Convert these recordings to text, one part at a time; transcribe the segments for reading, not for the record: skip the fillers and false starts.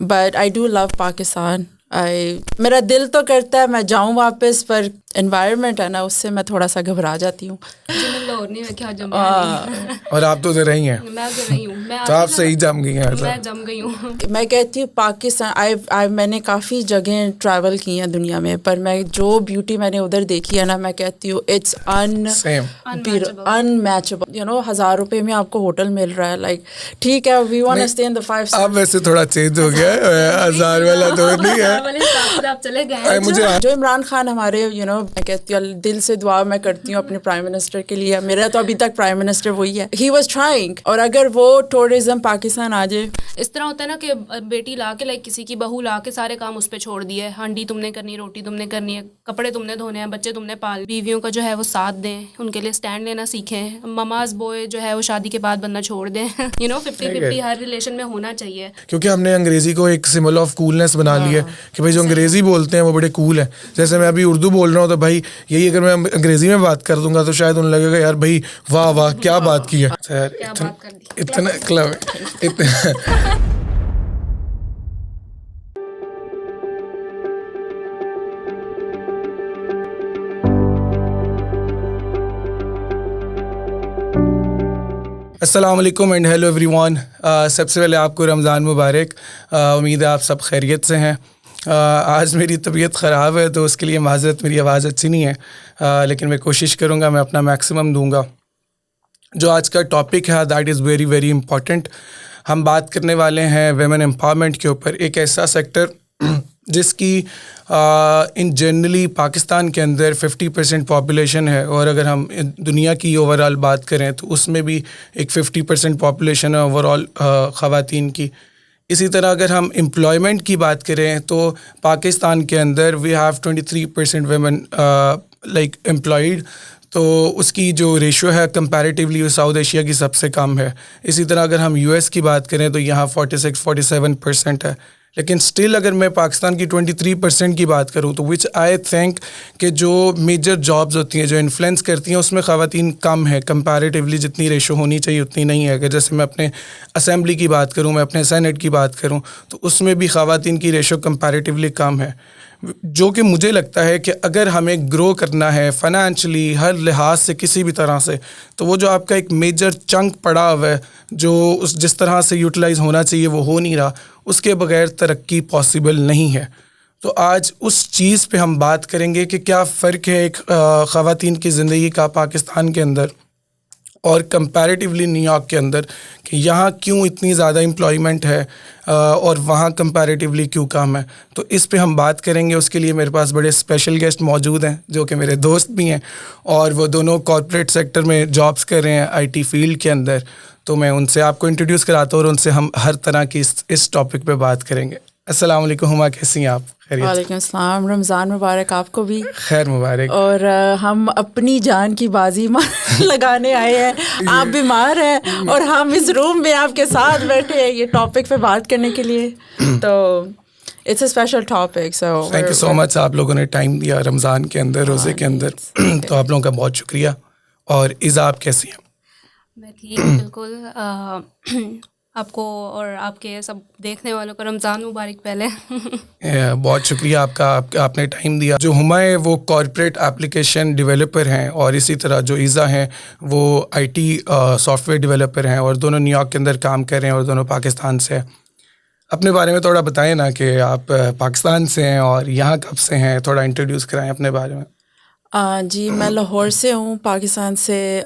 but I do love Pakistan. میرا دل تو کرتا ہے میں جاؤں واپس, پر انوائرمنٹ ہے نا اس سے میں تھوڑا سا گھبرا جاتی ہوں. اور آپ تو ادھر رہی ہیں, تو آپ صحیح جم گئی ہیں. میں جم گئی ہوں. میں کہتی ہوں پاکستان, میں نے کافی جگہیں ٹریول کی ہیں دنیا میں, پر میں جو بیوٹی میں نے ادھر دیکھی ہے نا, میں کہتی ہوں اٹس انمیچبل. یو نو 1000 روپے میں آپ کو ہوٹل مل رہا ہے, لائک ٹھیک ہے we want to stay in the 5 اب ویسے تھوڑا چینج ہو گیا ہے, 1000 والا تو نہیں ہے. جو عمران خان ہمارے یو نو میں کہتی ہوں دل سے دعا میں کرتی ہوں اپنے پرائم منسٹر کے لیے, میرا تو ابھی تک پرائم منسٹر وہی ہے, ہی واز ٹرائنگ. اور اگر وہ ٹورزم پاکستان آ جائے, اس طرح ہوتا ہے نا کہ بیٹی لا کے لائک کسی کی بہو لا کے سارے کام اس پہ چھوڑ دیے, ہانڈی تم نے کرنی, روٹی تم نے کرنی ہے, کپڑے تم نے دھونے ہیں, بچے تم نے پال, بیویوں کا جو ہے وہ ساتھ دیں, ان کے لیے اسٹینڈ لینا سیکھیں. مماز بوئے جو ہے وہ شادی کے بعد بننا چھوڑ دیں. یو نو 50-50 ہر ریلیشن میں ہونا چاہیے, کیونکہ ہم نے انگریزی کو ایک سمبل آف کولنس بنا لی ہے کہ بھائی جو انگریزی بولتے ہیں وہ بڑے کول ہیں. جیسے میں ابھی اردو بول رہا ہوں تو بھائی یہی اگر میں انگریزی میں بات کر دوں گا تو شاید انہیں لگے گا یار بھائی واہ واہ کیا بات کی ہے, اتنا کلب اتنا. السلام علیکم اینڈ ہیلو ایوری ون. سب سے پہلے آپ کو رمضان مبارک. امید ہے آپ سب خیریت سے ہیں. آج میری طبیعت خراب ہے تو اس کے لیے معذرت, میری آواز اچھی نہیں ہے, لیکن میں کوشش کروں گا, میں اپنا میکسیمم دوں گا. جو آج کا ٹاپک ہے that is very very important. ہم بات کرنے والے ہیں ویمن امپاورمنٹ کے اوپر, ایک ایسا سیکٹر جس کی ان جنرلی پاکستان کے اندر 50% پاپولیشن ہے, اور اگر ہم دنیا کی اوور آل بات کریں تو اس میں بھی ایک 50% پاپولیشن ہے اوور آل خواتین کی. اسی طرح اگر ہم امپلائمنٹ کی بات کریں تو پاکستان کے اندر we have 23% women like employed, تو اس کی جو ریشو ہے کمپیریٹیولی وہ ساؤتھ ایشیا کی سب سے کم ہے. اسی طرح اگر ہم یو ایس کی بات کریں تو یہاں 46-47% ہے. لیکن اسٹل اگر میں پاکستان کی 23% کی بات کروں تو وچ آئی تھنک کہ جو میجر جابز ہوتی ہیں جو انفلوئنس کرتی ہیں اس میں خواتین کم ہے کمپیریٹیولی, جتنی ریشو ہونی چاہیے اتنی نہیں ہے. اگر جیسے میں اپنے اسمبلی کی بات کروں, میں اپنے سینٹ کی بات کروں تو اس میں بھی خواتین کی ریشو کمپیریٹیولی کم ہے. جو کہ مجھے لگتا ہے کہ اگر ہمیں گرو کرنا ہے فائنینشلی ہر لحاظ سے کسی بھی طرح سے, تو وہ جو آپ کا ایک میجر چنک پڑا ہوا ہے جو جس طرح سے یوٹیلائز ہونا چاہیے وہ ہو نہیں رہا, اس کے بغیر ترقی پاسبل نہیں ہے. تو آج اس چیز پہ ہم بات کریں گے کہ کیا فرق ہے ایک خواتین کی زندگی کا پاکستان کے اندر اور کمپیریٹیولی نیو یارک کے اندر, کہ یہاں کیوں اتنی زیادہ امپلائمنٹ ہے اور وہاں کمپیریٹیولی کیوں کم ہے. تو اس پہ ہم بات کریں گے. اس کے لیے میرے پاس بڑے اسپیشل گیسٹ موجود ہیں جو کہ میرے دوست بھی ہیں, اور وہ دونوں کارپوریٹ سیکٹر میں جابس کر رہے ہیں آئی ٹی فیلڈ کے اندر. تو میں ان سے آپ کو انٹروڈیوس کراتا ہوں اور ان سے ہم ہر طرح کی اس ٹاپک پہ بات کریں گے. السلام علیکم ہما, کیسی ہیں آپ؟ وعلیکم السلام, رمضان مبارک آپ کو بھی. خیر مبارک. اور ہم اپنی جان کی بازی لگانے آئے ہیں, آپ بیمار ہیں اور ہم اس روم میں آپ کے ساتھ بیٹھے ہیں یہ ٹاپک پہ بات کرنے کے لیے, تو it's a special topic. So thank you so much, آپ لوگوں نے ٹائم دیا رمضان کے اندر, روزے کے اندر, تو آپ لوگوں کا بہت شکریہ. اور ایزا آپ کیسی ہیں؟ میں ٹھیک بالکل. آپ کو اور آپ کے سب دیکھنے والوں کو رمضان مبارک پہلے. بہت شکریہ آپ کا, آپ نے ٹائم دیا. جو ہما ہے وہ کارپوریٹ اپلیکیشن ڈیولپر ہیں, اور اسی طرح جو ایزا ہیں وہ I T soft where developer ہیں, اور دونوں نیو یارک کے اندر کام کر رہے ہیں اور دونوں پاکستان سے. اپنے بارے میں تھوڑا بتائیں نا کہ آپ پاکستان سے ہیں اور یہاں کب سے ہیں, تھوڑا انٹروڈیوس کرائیں اپنے بارے میں. جی میں لاہور سے ہوں, پاکستان سے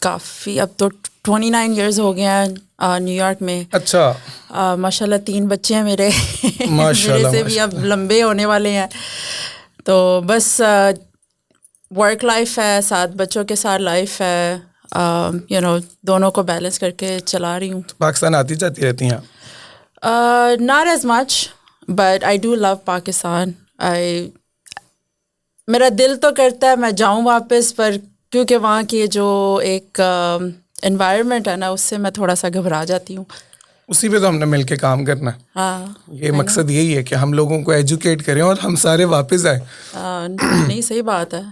کافی اب تو 29 ایئرز ہو گئے ہیں نیو یارک میں. اچھا ماشاء اللہ 3 بچے ہیں میرے, ماشاء میرے سے بھی اب لمبے ہونے والے ہیں. تو بس ورک لائف ہے, 7 بچوں کے ساتھ لائف ہے, یو نو دونوں کو بیلنس کر کے چلا رہی ہوں. پاکستان آتی جاتی رہتی ہیں؟ not as much but I do love Pakistan. میرا دل تو کرتا ہے میں جاؤں واپس, پر کیونکہ وہاں کی جو ایک انوائرمنٹ ہے نا اس سے میں تھوڑا سا گھبرا جاتی ہوں. اسی پہ تو ہم نے مل کے کام کرنا ہے. ہاں یہ مقصد یہی ہے کہ ہم لوگوں کو ایجوکیٹ کریں اور ہم سارے واپس آئیں. نہیں صحیح بات ہے.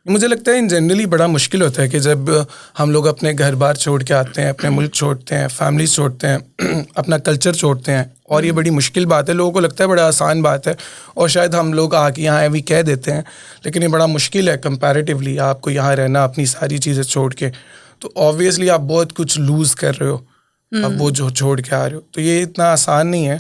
مجھے لگتا ہے ان جنرلی بڑا مشکل ہوتا ہے کہ جب ہم لوگ اپنے گھر بار چھوڑ کے آتے ہیں, اپنے ملک چھوڑتے ہیں, فیملیز چھوڑتے ہیں, اپنا کلچر چھوڑتے ہیں, اور یہ بڑی مشکل بات ہے. لوگوں کو لگتا ہے بڑا آسان بات ہے, اور شاید ہم لوگ آ کے یہاں ایوی کہہ دیتے ہیں, لیکن یہ بڑا مشکل ہے کمپیریٹیولی آپ کو یہاں رہنا اپنی ساری چیزیں چھوڑ کے. تو آبویسلی آپ بہت کچھ لوز کر رہے ہو اب وہ جو چھوڑ کے آ رہے ہو. تو یہ اتنا آسان نہیں ہے,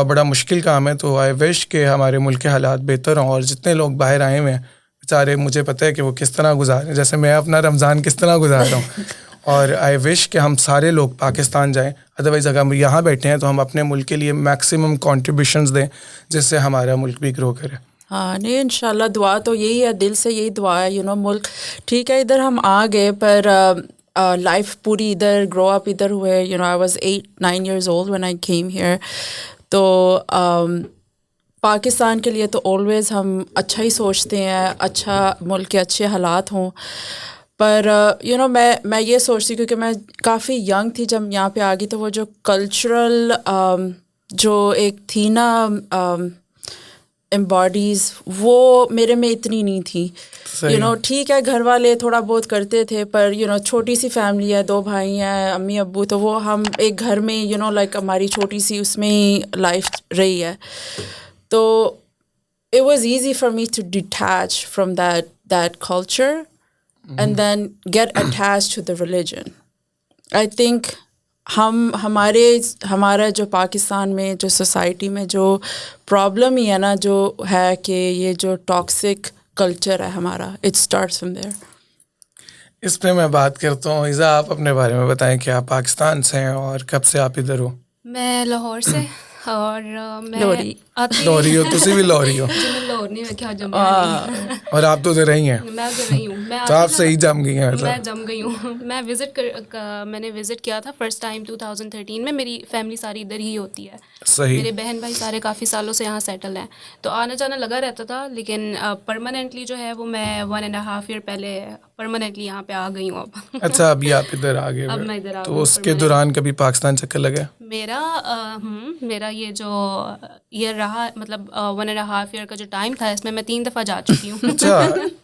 بڑا مشکل کام ہے. تو آئی وش کہ ہمارے ملک کے حالات بہتر ہوں, اور جتنے لوگ باہر آئے ہوئے ہیں بیچارے, مجھے پتہ ہے کہ وہ کس طرح گزار رہے ہیں, جیسے میں اپنا رمضان کس طرح گزار رہا ہوں. اور آئی وش کہ ہم سارے لوگ پاکستان جائیں. ادروائز اگر ہم یہاں بیٹھے ہیں تو ہم اپنے ملک کے لیے میکسیمم کنٹریبیوشنز دیں, جس سے ہمارا ملک بھی گرو کرے. ہاں نہیں انشاءاللہ دعا تو یہی ہے, دل سے یہی دعا ہے. ملک ٹھیک ہے, ادھر ہم آ گئے, پر لائف پوری ادھر, گرو اپ ادھر ہوئے. I was 8-9 years old when I came here. تو پاکستان کے لیے تو آلویز ہم اچھا ہی سوچتے ہیں, اچھا ملک کے اچھے حالات ہوں. پر میں یہ سوچتی ہوں, کیونکہ میں کافی ینگ تھی جب یہاں پہ آ گئی, تو وہ جو کلچرل جو ایک تھی نا امباڈیز, وہ میرے میں اتنی نہیں تھی. ٹھیک ہے گھر والے تھوڑا بہت کرتے تھے, پر چھوٹی سی فیملی ہے, 2 بھائی ہیں, امی ابو, تو وہ ہم ایک گھر میں لائک ہماری چھوٹی سی اس میں ہی لائف رہی ہے. تو it was easy for me to detach from that culture and then get attached to the religion. I think ہمارا جو پاکستان میں جو سوسائٹی میں جو پرابلم ہی ہے نا, جو ہے کہ یہ جو ٹاکسک کلچر ہے ہمارا, اٹ اسٹارٹس فرام دیئر. اس پہ میں بات کرتا ہوں. ایزا آپ اپنے بارے میں بتائیں کہ آپ پاکستان سے ہیں اور کب سے آپ ادھر ہو؟ میں لاہور سے, اور میں لوری ہو, تسی بھی لوری ہو؟ میں لاہور نہیں, میں کیا جم اور آپ تو ادھر رہی ہیں. میں ادھر رہی ہوں. تو آپ صحیح جم گئی ہیں. میں جم گئی ہوں. میں نے وزٹ کیا تھا فرسٹ ٹائم 2013 میں. میری فیملی ساری ادھر ہی ہوتی ہے. صحیح. میرے بہن بھائی سارے کافی سالوں سے یہاں سیٹل ہیں, تو آنا جانا لگا رہتا تھا. لیکن پرماننٹلی جو ہے وہ میں 1.5 year پہلے پرماننٹلی یہاں پہ آ گئی ہوں اب. اچھا, ابھی آپ ادھر آ گئے. اب میں ادھر آ گئی. تو اس کے دوران کبھی پاکستان چکر لگا؟ میرا یہ جو ایئر رہا, مطلب 1.5 year کا جو ٹائم تھا, اس میں 3 دفعہ جا چکی ہوں. اچھا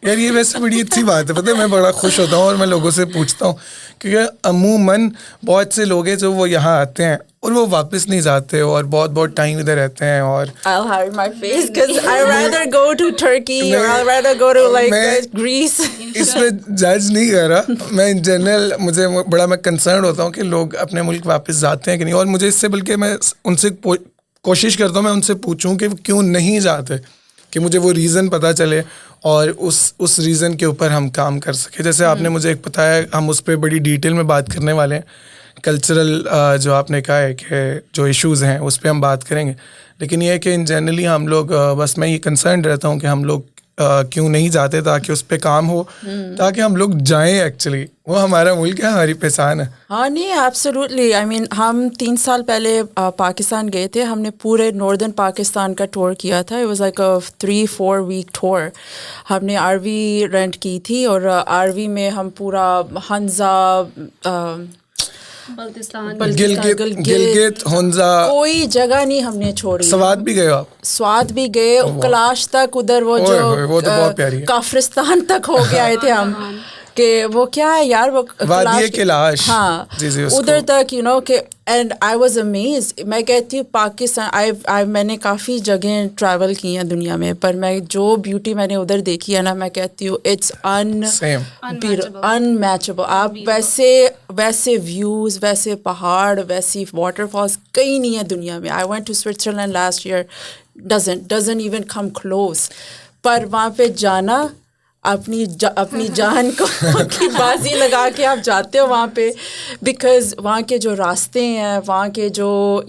یار, یہ ویسے بڑی اچھی بات ہے. پتہ ہے میں بڑا خوش ہوتا ہوں اور میں لوگوں سے پوچھتا ہوں, کیونکہ عموماً بہت سے لوگ ہیں جو وہ یہاں آتے ہیں اور وہ واپس نہیں جاتے, اور بہت بہت ٹائم ادھر رہتے ہیں. اور I'll hide my face because I'd rather go to Turkey or I'd rather go to like Greece. اس میں جج نہیں کر رہا میں, ان جنرل مجھے بڑا میں کنسرن ہوتا ہوں کہ لوگ اپنے ملک واپس جاتے ہیں کہ نہیں. اور مجھے اس سے بلکہ میں ان سے کوشش کرتا ہوں میں ان سے پوچھوں کہ کیوں نہیں جاتے, کہ مجھے وہ ریزن پتہ چلے اور اس ریزن کے اوپر ہم کام کر سکیں. جیسے آپ نے مجھے ایک بتایا, ہم اس پہ بڑی ڈیٹیل میں بات کرنے والے ہیں. کلچرل جو آپ نے کہا ہے کہ جو ایشوز ہیں اس پہ ہم بات کریں گے, لیکن یہ ہے کہ ان جنرلی ہم لوگ بس میں یہ کنسرن رہتا ہوں کہ ہم لوگ کیوں نہیں جاتے, تاکہ اس پہ کام ہو, تاکہ ہم لوگ جائیں. ایکچولی وہ ہمارا ملک ہے, ہماری پہچان ہے. ہاں نہیں ایبسلیوٹلی. آئی مین ہم 3 سال پہلے پاکستان گئے تھے. ہم نے پورے ناردرن پاکستان کا ٹور کیا تھا. It was like a 3-4 week tour. ہم نے RV رینٹ کی تھی, اور RV میں ہم پورا حنزہ, بلتستان, گلگت, ہنزا, کوئی جگہ نہیں ہم نے چھوڑی. سوات بھی گئے آپ؟ سوات بھی گئے, کلاش تک, ادھر وہ جو کافرستان تک ہو کے آئے تھے ہم, کہ وہ کیا ہے یار, وہ وادی کلاش, ہاں ادھر تک کہ. And I was amazed. میں کہتی ہوں پاکستان, میں نے کافی جگہیں ٹریول کی ہیں دنیا میں, پر میں جو بیوٹی میں نے ادھر دیکھی ہے نا, میں کہتی ہوں اٹس انمیچبل. آپ ویسے ویوز, ویسے پہاڑ, ویسی واٹر فالس کہیں نہیں ہے دنیا میں. I went to Switzerland last year, doesn't even come close. پر وہاں پہ جانا, اپنی جان کو کی بازی لگا کے آپ جاتے ہو وہاں پہ, بیکاز وہاں کے جو راستے ہیں, وہاں کے جو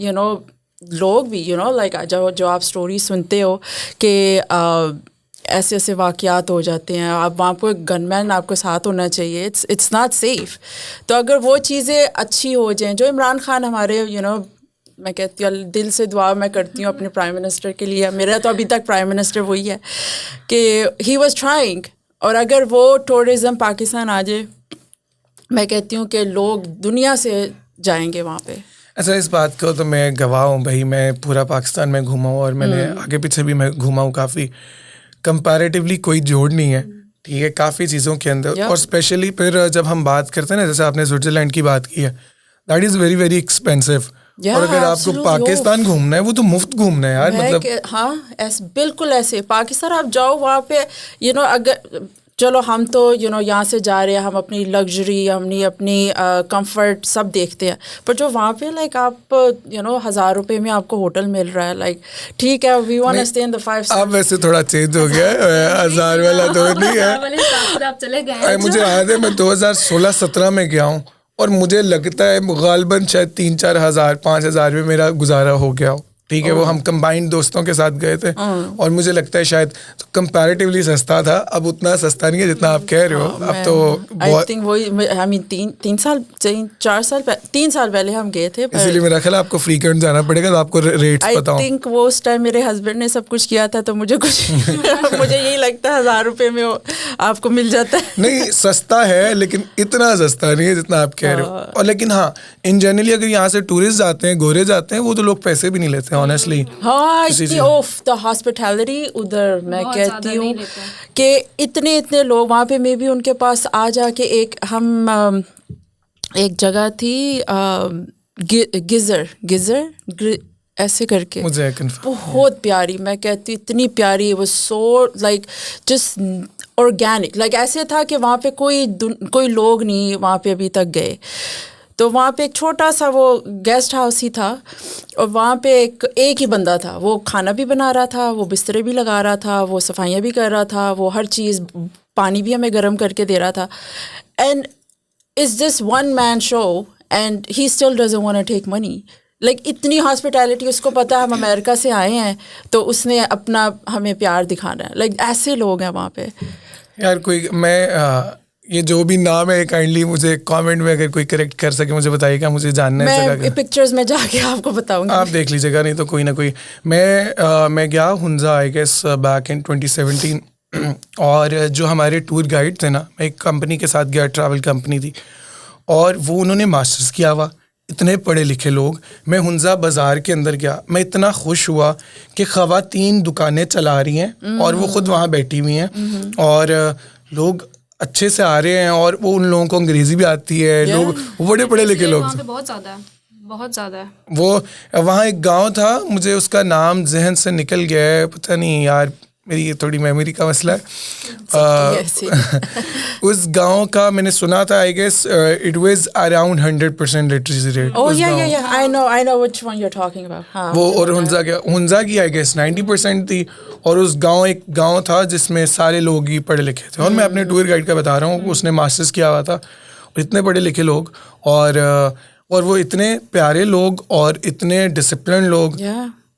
لوگ بھی لائک جو آپ اسٹوری سنتے ہو کہ ایسے ایسے واقعات ہو جاتے ہیں. آپ وہاں پہ گن مین آپ کو ساتھ ہونا چاہیے. It's not safe. تو اگر وہ چیزیں اچھی ہو جائیں, جو عمران خان ہمارے میں کہتی ہوں, دل سے دعا میں کرتی ہوں اپنے پرائم منسٹر کے لیے. میرا تو ابھی تک پرائم منسٹر وہی ہے کہ ہی واز ٹرائنگ. اور اگر وہ ٹورزم پاکستان آ جائے, میں کہتی ہوں کہ لوگ دنیا سے جائیں گے وہاں پہ. اچھا, اس بات کو تو میں گواہ ہوں بھائی. میں پورا پاکستان میں گھوما ہوں, اور میں نے آگے پیچھے بھی میں گھوما ہوں کافی. کمپیریٹیولی کوئی جوڑ نہیں ہے, ٹھیک ہے, کافی چیزوں کے اندر. اور اسپیشلی پھر جب ہم بات کرتے ہیں نا, جیسے آپ نے سوئٹزرلینڈ کی بات کی ہے, that is very very expensive. اور اگر آپ کو پاکستان گھومنا ہے وہ تو مفت گھومنا ہے یار, مطلب ہاں بالکل ایسے پاکستان آپ جاؤ وہاں پہ اگر چلو ہم تو یہاں سے جا رہے ہیں, ہم اپنی لگژری اپنی کمفرٹ سب دیکھتے ہیں, پر جو وہاں پہ لائک آپ 1000 روپے میں آپ کو ہوٹل مل رہا ہے, لائک ٹھیک ہے we want to stay in the 5 اب ویسے تھوڑا چینج ہو گیا ہے, 1000 والا تو نہیں ہے. مجھے یاد ہے میں 2016-17 میں گیا ہوں اور مجھے لگتا ہے غالباً شاید 3-4 ہزار 5,000 میں میرا گزارا ہو گیا ہو, ٹھیک ہے. وہ ہم کمبائنڈ دوستوں کے ساتھ گئے تھے اور مجھے لگتا ہے شاید کمپیریٹیولی سستا تھا. اب اتنا سستا نہیں ہے جتنا آپ کہہ رہے ہو. اب تو آئی تھنک وہی 3 سال پہلے ہم گئے تھے, اسی لیے میرا خیال آپ کو فریکوینٹ جانا پڑے گا تو آپ کو ریٹس پتہ ہوں. آئی تھنک وہ اس ٹائم میرے ہسبینڈ نے سب کچھ کیا تھا تو مجھے یہی لگتا ہے 1000 روپے میں آپ کو مل جاتا ہے. نہیں سستا ہے لیکن اتنا سستا نہیں ہے جتنا آپ کہہ رہے ہو. اور لیکن ہاں ان جنرلی اگر یہاں سے ٹورسٹ جاتے ہیں, گورے جاتے ہیں, وہ تو لوگ پیسے بھی نہیں لیتے آنیسٹلی. ہاں دا ہاسپٹیلٹی ادھر میں کہتی ہوں کہ اتنے لوگ وہاں پہ میں بھی ان کے پاس آ جا کے ایک جگہ تھی گزر ایسے کر کے, بہت پیاری, میں کہتی اتنی پیاری, وہ so like just organic, like ایسے تھا کہ وہاں پہ کوئی لوگ نہیں وہاں پہ ابھی تک گئے. تو وہاں پہ ایک چھوٹا سا وہ گیسٹ ہاؤس ہی تھا اور وہاں پہ ایک ہی بندہ تھا, وہ کھانا بھی بنا رہا تھا, وہ بسترے بھی لگا رہا تھا, وہ صفائیاں بھی کر رہا تھا, وہ ہر چیز, پانی بھی ہمیں گرم کر کے دے رہا تھا. And it's just one man show and he still doesn't want to take money. Like اتنی ہاسپٹیلٹی, اس کو پتا ہے ہم امریکہ سے آئے ہیں تو اس نے اپنا ہمیں پیار دکھانا ہے. لائک ایسے لوگ ہیں وہاں پہ یار. کوئی میں یہ جو بھی نام ہے کائنڈلی مجھے کامنٹ میں اگر کوئی کریکٹ کر سکے مجھے بتائیے گا, مجھے جاننا ہے. میں پکچرز میں جا کے آپ کو بتاؤں گا, آپ دیکھ لیجیے گا, نہیں تو کوئی نہ کوئی. میں گیا Hunza I guess back in 2017 اور جو ہمارے ٹور گائیڈ تھے نا, میں ایک کمپنی کے ساتھ گیا, ٹریول کمپنی تھی, اور وہ انہوں نے ماسٹرز کیا ہوا, اتنے پڑھے لکھے لوگ. میں ہنزا بازار کے اندر گیا, میں اتنا خوش ہوا کہ خواتین دکانیں چلا رہی ہیں اور وہ خود وہاں بیٹھی ہوئی ہیں, اور لوگ اچھے سے آ رہے ہیں, اور وہ ان لوگوں کو انگریزی بھی آتی ہے, لوگ بڑے پڑھے لکھے لوگ. بہت زیادہ ہے. وہ وہاں ایک گاؤں تھا, مجھے اس کا نام ذہن سے نکل گیا ہے, پتہ نہیں یار, میری تھوڑی میموری کا مسئلہ ہے. اس گاؤں کا میں نے سنا تھا, I guess it was around 100% literacy rate. وہ اور ہنزا کی آئی گیس 90% تھی, اور اس ایک گاؤں تھا جس میں سارے لوگ ہی پڑھے لکھے تھے. اور میں اپنے ٹور گائیڈ کا بتا رہا ہوں, اس نے ماسٹرز کیا ہوا تھا, اور اتنے پڑھے لکھے لوگ, اور وہ اتنے پیارے لوگ اور اتنے ڈسپلن لوگ.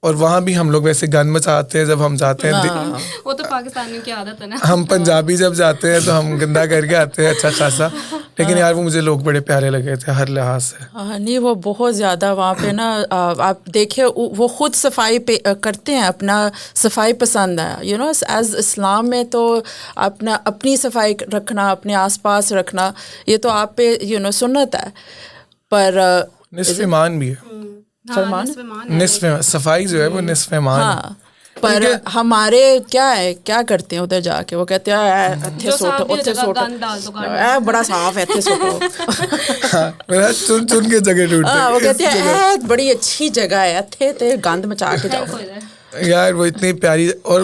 اور وہاں بھی ہم لوگ ویسے گند مچاتے ہیں جب ہم جاتے ہیں, وہ تو پاکستانیوں کی عادت ہے نا. ہم پنجابی جب جاتے ہیں تو ہم گندا کر کے آتے ہیں اچھا خاصا, لیکن یار وہ مجھے لوگ بڑے پیارے لگے تھے ہر لحاظ سے. نہیں وہ بہت زیادہ وہاں پہ نا, آپ دیکھیں وہ خود صفائی کرتے ہیں, اپنا صفائی پسند ہے. ایز اسلام میں تو اپنی صفائی رکھنا, اپنے آس پاس رکھنا, یہ تو آپ پہ سنت ہے. پر نصف ایمان بھی ہے, نصف صفائی جو ہے وہ نصف ایمان ہے. پر ہمارے کیا کرتے ہیں ادھر جا کے, وہ کہتے ہیں بڑا صاف ہے, چن کے جگہ ڈھونڈتے ہیں, وہ کہتے ہیں بڑی اچھی جگہ ہے, گند مچا کے جاؤ. یار وہ اتنی پیاری. اور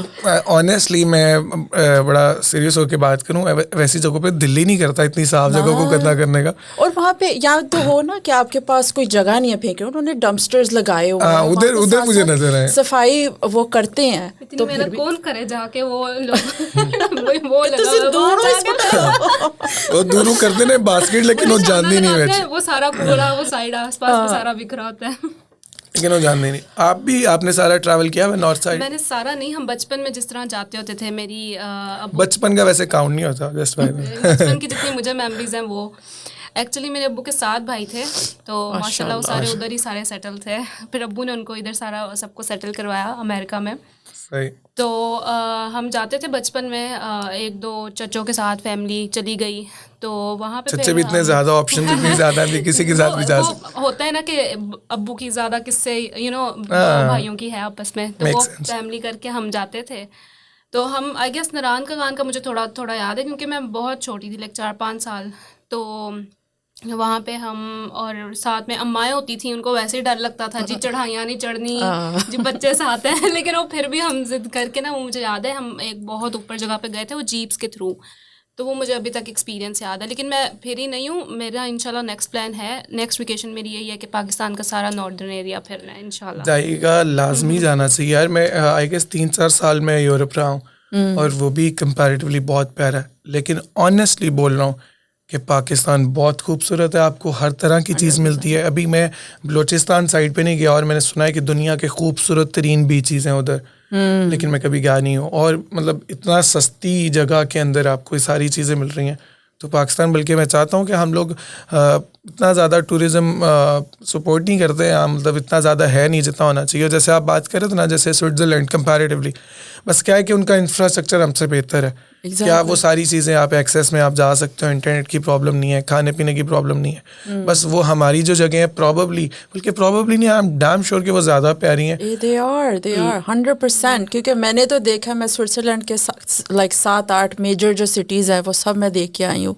آنیسٹلی میں بڑا سیریس ہو کے بات کروں, ویسی جگہوں پہ دل ہی نہیں کرتا اتنی صاف جگہوں کو گندا کرنے کا. اور وہاں پہ یا تو ہو نا کہ آپ کے پاس کوئی جگہ نہیں ہے پھینکے, انہوں نے ڈمپسٹرز لگائے ہوئے ہیں, ادھر مجھے نظر آئے صفائی وہ کرتے ہیں. تو محنت کون کرے جا کے, وہ دونوں کرتے نا باسکٹ, لیکن وہ جانتی نہیں ہے, وہ سارا کوڑا وہ سائڈ آس پاس سارا بکھرا ہوتا ہے, لیکن وہ جانتے نہیں. آپ نے سارا ٹریول کیا ہے نارتھ سائڈ؟ میں نے سارا نہیں, ہم بچپن میں جس طرح جاتے ہوتے تھے, میری بچپن کا ویسے کاؤنٹ نہیں ہوتا, بچپن کی جتنی مجھے میموریز ہیں وہ ایکچولی میرے ابو کے 7 بھائی تھے, تو ماشاء اللہ وہ سارے ادھر ہی سارے سیٹل تھے. پھر ابو نے ان کو ادھر سارا سب کو سیٹل کروایا امریکہ میں. تو ہم جاتے تھے بچپن میں, 1-2 چچوں کے ساتھ فیملی چلی گئی, تو وہاں پہ چچے بھی اتنے زیادہ آپشن اتنی زیادہ بھی کسی کے ساتھ بھی جا سکتے. ہوتا ہے نا کہ ابو کی زیادہ کس سے بھائیوں کی ہے آپس میں, تو وہ فیملی کر کے ہم جاتے تھے. تو ہم آئی گیس نران کا گان کا مجھے تھوڑا یاد ہے, کیونکہ میں بہت چھوٹی تھی, لائک 4-5 سال. تو وہاں پہ ہم اور ساتھ میں امائیں ہوتی تھیں, ان کو ویسے ہی ڈر لگتا تھا جی چڑھائیاں نہیں چڑھنی جی بچے ساتھ ہیں, لیکن وہ پھر بھی ہم ضد کر کے نا, وہ مجھے یاد ہے ہم ایک بہت اوپر جگہ پہ گئے تھے وہ جیپس کے تھرو, تو وہ مجھے ابھی تک ایکسپیرینس یاد ہے. لیکن میں پھر ہی نہیں ہوں, میرا انشاءاللہ نیکسٹ پلان ہے, نیکسٹ ویکیشن میری یہی ہے کہ پاکستان کا سارا ناردرن ایریا پھرنا ہے انشاءاللہ. جائے گا, لازمی جانا چاہیے یار. میں آئی گیس 3-4 سال میں یورپ رہا ہوں اور وہ بھی کمپیریٹیولی بہت پیارا ہے, لیکن آنیسٹلی بول رہا ہوں کہ پاکستان بہت خوبصورت ہے, آپ کو ہر طرح کی چیز ملتی ہے. ابھی میں بلوچستان سائڈ پہ نہیں گیا اور میں نے سنا ہے کہ دنیا کے خوبصورت ترین بیچیز ہیں ادھر, لیکن میں کبھی گیا نہیں ہوں. اور مطلب اتنا سستی جگہ کے اندر آپ کو یہ ساری چیزیں مل رہی ہیں. تو پاکستان, بلکہ میں چاہتا ہوں کہ ہم لوگ اتنا زیادہ ٹورزم سپورٹ نہیں کرتے ہیں, مطلب اتنا زیادہ ہے نہیں جتنا ہونا چاہیے. جیسے آپ بات کریں تو نا, جیسے سوئٹزرلینڈ کمپیریٹیولی, بس کیا ہے کہ ان کا انفراسٹرکچر ہم سے بہتر ہے. کیا وہ ساری چیزیں آپ ایکسیس میں آپ جا سکتے ہو, انٹرنیٹ کی پرابلم نہیں ہے, کھانے پینے کی پرابلم نہیں ہے. بس وہ ہماری جو جگہ ہیں پرابیبلی, بلکہ پرابیبلی نہیں, آئی ایم ڈیم شیور کہ وہ زیادہ پیاری ہیں. They are 100%. کیونکہ میں نے تو دیکھا, میں سوئٹزرلینڈ کے لائک 7-8 میجر جو سٹیز ہیں وہ سب میں دیکھ کے آئی ہوں.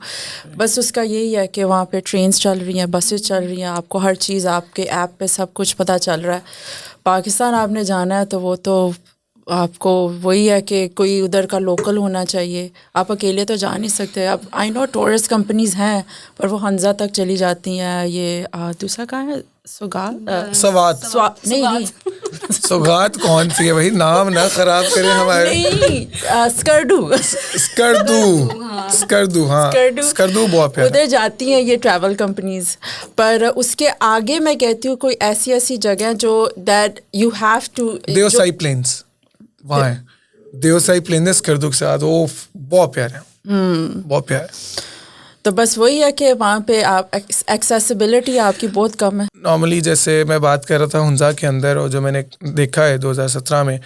بس اس کا یہی ہے کہ وہاں پہ ٹرینس چل رہی ہیں, بسز چل رہی ہیں, آپ کو ہر چیز آپ کے ایپ پہ سب کچھ پتہ چل رہا ہے. پاکستان آپ نے جانا ہے تو وہ تو آپ کو وہی ہے کہ کوئی ادھر کا لوکل ہونا چاہیے, آپ اکیلے تو جا نہیں سکتے. اب آئی نو ٹورسٹ کمپنیز ہیں پر وہ حنزہ تک چلی جاتی ہیں. یہ دوسرا کہاں ہے, سوات نہیں سوگات کون سی ہے بھائی, نام نہ خراب کریں ہمارے. نہیں, اسکردو ہاں, اسکردو بہت پیارا. ادھر جاتی ہیں یہ ٹریول کمپنیز. پر اس کے آگے میں کہتی ہوں کوئی ایسی جگہ جو that you have to, Deosai plains وہاں ہے, دیوسائی پلین اسکردو کے ساتھ, وہ بہت پیارا ہے, بہت پیارا ہے. تو بس وہی ہے کہ وہاں پہ آپ ایکسیسیبلٹی آپ کی بہت کم ہے. نارملی جیسے میں بات کر رہا تھا ہنزا کے اندر, اور جو میں نے دیکھا ہے 2017 میں,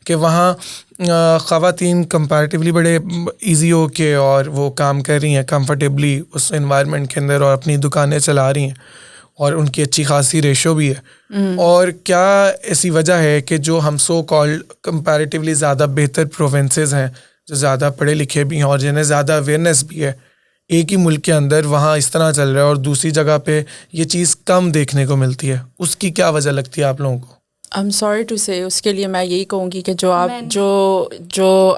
کہ وہاں خواتین کمپیریٹیولی بڑے ایزی ہو کے اور وہ کام کر رہی ہیں کمفرٹیبلی اس انوائرمنٹ کے اندر, اور اپنی دکانیں چلا رہی ہیں, اور ان کی اچھی خاصی ریشو بھی ہے. اور کیا ایسی وجہ ہے کہ جو ہم سو کالڈ کمپیریٹیولی زیادہ بہتر پروونسز ہیں, جو زیادہ پڑھے لکھے بھی ہیں اور جنہیں زیادہ اویئرنیس بھی ہے, ایک ہی ملک کے اندر وہاں اس طرح چل رہا ہے, اور دوسری جگہ پہ یہ چیز کم دیکھنے کو ملتی ہے. اس کی کیا وجہ لگتی ہے آپ لوگوں کو؟ I am sorry to say, اس کے لیے میں یہی کہوں گی کہ جو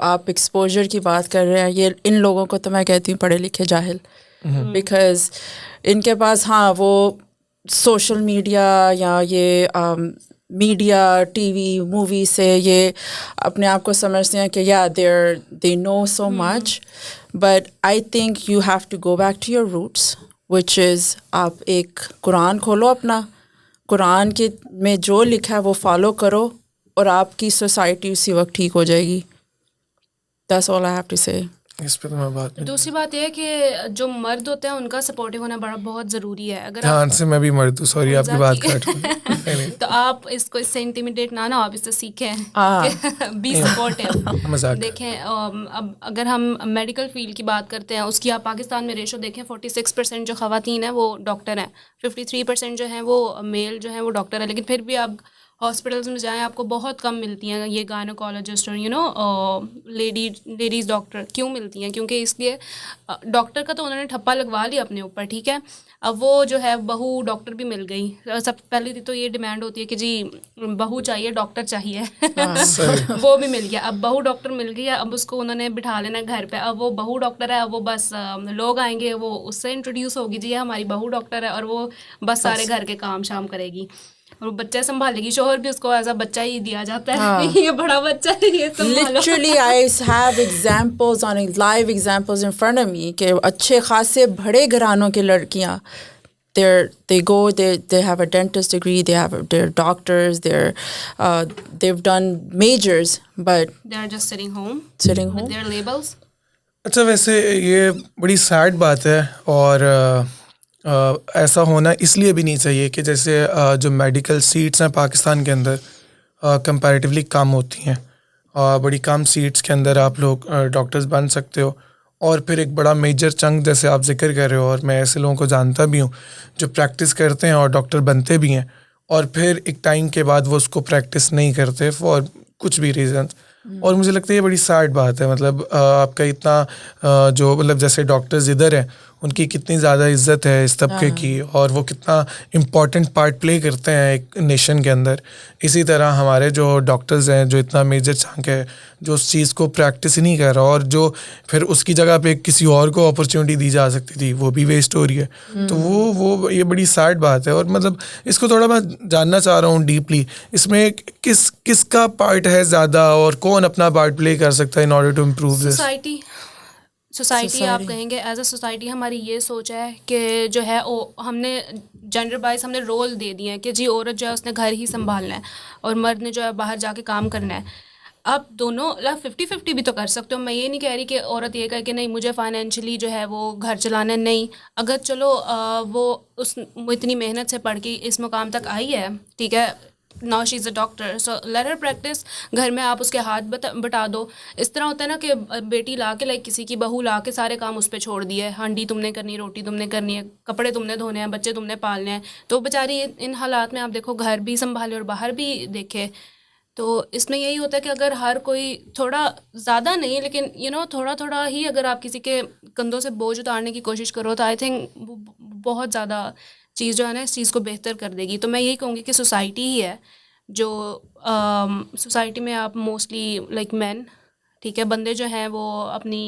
آپ ایکسپوجر کی بات کر رہے ہیں, یہ ان لوگوں کو تو میں کہتی ہوں پڑھے لکھے جاہل. بیکاز ان کے پاس ہاں وہ سوشل میڈیا یا یہ میڈیا, ٹی وی, مووی سے یہ اپنے آپ کو سمجھتے ہیں کہ یا they know so much. But I think you have to go back to your roots, which is آپ ایک قرآن کھولو اپنا, قرآن کے میں جو لکھا ہے وہ فالو کرو, اور آپ کی سوسائٹی اسی وقت ٹھیک ہو جائے گی. That's all I have to say. اس پہ تو میں بات نہیں. دوسری بات یہ ہے کہ جو مرد ہوتے ہیں ان کا سپورٹیو ہونا بہت ضروری ہے. اگر دھیان سے میں بھی مرد ہوں, سوری آپ کی بات کاٹ رہا ہوں. تو آپ اس کو اس سے انٹیمیڈیٹ نہ آپ اس سے سیکھیں, بی سپورٹیو. دیکھیں اب اگر ہم میڈیکل فیلڈ کی بات کرتے ہیں, اس کی آپ پاکستان میں ریشو دیکھیں, 46% جو خواتین ہیں وہ ڈاکٹر ہیں, 53% جو ہیں وہ میل جو ہیں وہ ڈاکٹر ہیں. لیکن پھر بھی آپ ہاسپٹلس میں جائیں آپ کو بہت کم ملتی ہیں یہ گائنوکالوجسٹ اور لیڈیز ڈاکٹر. کیوں ملتی ہیں؟ کیونکہ اس لیے ڈاکٹر کا تو انہوں نے ٹھپا لگوا لیا اپنے اوپر, ٹھیک ہے. اب وہ جو ہے بہو ڈاکٹر بھی مل گئی. سب پہلے تو یہ ڈیمانڈ ہوتی ہے کہ جی بہو چاہیے, ڈاکٹر چاہیے, وہ بھی مل گیا. اب بہو ڈاکٹر مل گئی ہے, اب اس کو انہوں نے بٹھا لینا گھر پہ. اب وہ بہو ڈاکٹر ہے, اب وہ بس لوگ آئیں گے, وہ اس سے انٹروڈیوس ہوگی, جی ہماری بہو ڈاکٹر ہے, اور وہ بس سارے گھر کے کام شام کرے گی, اور بچہ سنبھالے گی. شوہر بھی اس کو ایز اے بچہ ہی دیا جاتا ہے, یہ بڑا بچہ ہے, یہ سنبھالو. Literally I have examples on live examples in front of me کہ اچھے خاصے بڑے گھرانوں کے لڑکیاں, they have a dentist degree, they're doctors, they've done majors, but they are just sitting home with their labels. اچھا, ویسے یہ بڑی سیڈ بات ہے, اور ایسا ہونا اس لیے بھی نہیں چاہیے کہ جیسے جو میڈیکل سیٹس ہیں پاکستان کے اندر کمپیریٹیولی کم ہوتی ہیں, بڑی کم سیٹس کے اندر آپ لوگ ڈاکٹرز بن سکتے ہو. اور پھر ایک بڑا میجر چنک جیسے آپ ذکر کر رہے ہو, اور میں ایسے لوگوں کو جانتا بھی ہوں جو پریکٹس کرتے ہیں اور ڈاکٹر بنتے بھی ہیں, اور پھر ایک ٹائم کے بعد وہ اس کو پریکٹس نہیں کرتے فار کچھ بھی ریزنس. اور مجھے لگتا ہے یہ بڑی سیڈ بات ہے. مطلب آپ کا اتنا جو مطلب جیسے ڈاکٹرز ادھر ہیں ان کی کتنی زیادہ عزت ہے اس طبقے کی اور وہ کتنا امپورٹنٹ پارٹ پلے کرتے ہیں ایک نیشن کے اندر. اسی طرح ہمارے جو ڈاکٹرز ہیں جو اتنا میجر چانک ہے جو اس چیز کو پریکٹس نہیں کر رہا اور جو پھر اس کی جگہ پہ کسی اور کو اپرچونیٹی دی جا سکتی تھی وہ بھی ویسٹ ہو رہی ہے. تو وہ یہ بڑی سیڈ بات ہے. اور مطلب اس کو تھوڑا میں جاننا چاہ رہا ہوں ڈیپلی, اس میں کس کا پارٹ ہے زیادہ اور کون اپنا پارٹ پلے کر سکتا ہے in order to improve this. Society آپ کہیں گے ایز اے سوسائٹی ہماری یہ سوچ ہے کہ جو ہے ہم نے جینڈر وائز ہم نے رول دے دیے ہیں کہ جی عورت جو ہے اس نے گھر ہی سنبھالنا ہے اور مرد نے جو ہے باہر جا کے کام کرنا ہے. اب دونوں 50-50 بھی تو کر سکتے ہو. میں یہ نہیں کہہ رہی کہ عورت یہ کہے کہ نہیں مجھے فائنینشلی جو ہے وہ گھر چلانا نہیں. اگر چلو وہ اتنی محنت سے پڑھ کے اس مقام تک آئی ہے, ٹھیک ہے, now she is a doctor, so let her practice. گھر میں آپ اس کے ہاتھ بٹا دو. اس طرح ہوتا ہے نا کہ بیٹی لا کے کسی کی بہو لا کے سارے کام اس پہ چھوڑ دیے, ہانڈی تم نے کرنی, روٹی تم نے کرنی ہے, کپڑے تم نے دھونے ہیں, بچے تم نے پالنے ہیں. تو بیچاری ان حالات میں آپ دیکھو گھر بھی سنبھالے اور باہر بھی دیکھے. تو اس میں یہی ہوتا ہے کہ اگر ہر کوئی تھوڑا زیادہ نہیں لیکن تھوڑا تھوڑا ہی اگر آپ کسی کے کندھوں سے بوجھ اتارنے کی کوشش کرو تو آئی تھنک بہت زیادہ چیز جو ہے نا اس چیز کو بہتر کر دے گی. تو میں یہی کہوں گی کہ سوسائٹی ہی ہے جو سوسائٹی میں آپ موسٹلی لائک مین, ٹھیک ہے, بندے جو ہیں وہ اپنی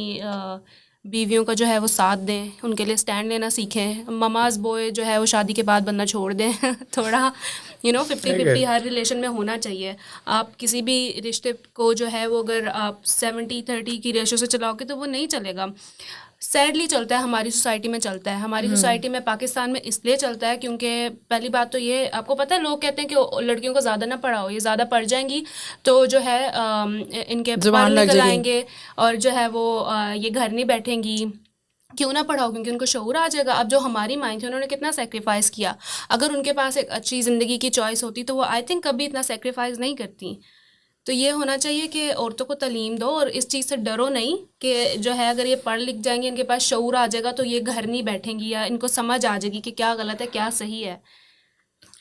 بیویوں کا جو ہے وہ ساتھ دیں, ان کے لیے اسٹینڈ لینا سیکھیں. مماز بوائے جو ہے وہ شادی کے بعد بندہ چھوڑ دیں. تھوڑا 50-50 ہر ریلیشن میں ہونا چاہیے. آپ کسی بھی رشتے کو جو ہے وہ اگر آپ 70-30 کی ریشو سے چلاؤ گے تو وہ نہیں چلے گا. سیڈلی چلتا ہے, ہماری سوسائٹی میں چلتا ہے. ہماری سوسائٹی میں پاکستان میں اس لیے چلتا ہے کیونکہ پہلی بات تو یہ آپ کو پتہ ہے لوگ کہتے ہیں کہ لڑکیوں کو زیادہ نہ پڑھاؤ, یہ زیادہ پڑھ جائیں گی تو جو ہے ان کے پر نکل آئیں گے اور جو ہے وہ یہ گھر نہیں بیٹھیں گی. کیوں نہ پڑھاؤ, کیونکہ ان کو شعور آ جائے گا. اب جو ہماری مائیں تھی انہوں نے کتنا سیکریفائس کیا. اگر ان کے پاس ایک اچھی زندگی کی چوائس ہوتی تو وہ آئی تھنک کبھی اتنا سیکریفائس نہیں کرتی. تو یہ ہونا چاہیے کہ عورتوں کو تعلیم دو اور اس چیز سے ڈرو نہیں کہ جو ہے اگر یہ پڑھ لکھ جائیں گے, ان کے پاس شعور آ جائے گا تو یہ گھر نہیں بیٹھیں گی یا ان کو سمجھ آ جائے گی کہ کیا غلط ہے کیا صحیح ہے.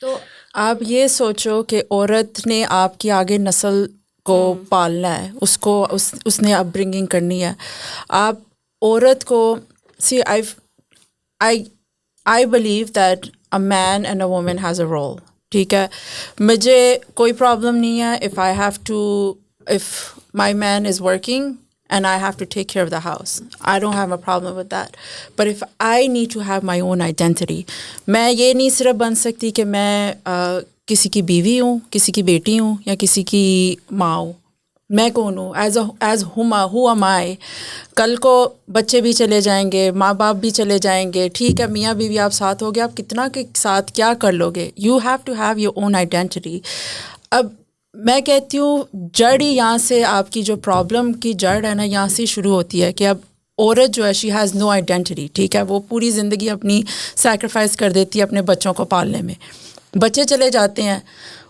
تو آپ یہ سوچو کہ عورت نے آپ کی آگے نسل کو پالنا ہے, اس کو اس نے اپ برنگنگ کرنی ہے. آپ عورت کو see I believe that a man and a woman has a role, ٹھیک ہے. مجھے کوئی پرابلم نہیں ہے if my man is working and I have to take care of the house. I don't have a problem with that. But if I need to have my own identity, میں یہ نہیں صرف بن سکتی کہ میں کسی کی بیوی ہوں, کسی کی بیٹی ہوں یا کسی کی ماں ہوں. میں کون ہوں, ایز who am I. کل کو بچے بھی چلے جائیں گے, ماں باپ بھی چلے جائیں گے, ٹھیک ہے, میاں بیوی آپ ساتھ ہو گے, آپ کتنا کے ساتھ کیا کر لو گے. You have to have your own identity. اب میں کہتی ہوں جڑ ہی یہاں سے, آپ کی جو پرابلم کی جڑ ہے نا یہاں سے شروع ہوتی ہے کہ اب عورت جو ہے شی ہیز نو آئیڈینٹی, ٹھیک ہے. وہ پوری زندگی اپنی سیکریفائس کر دیتی ہے اپنے بچوں کو پالنے میں. بچے چلے جاتے ہیں,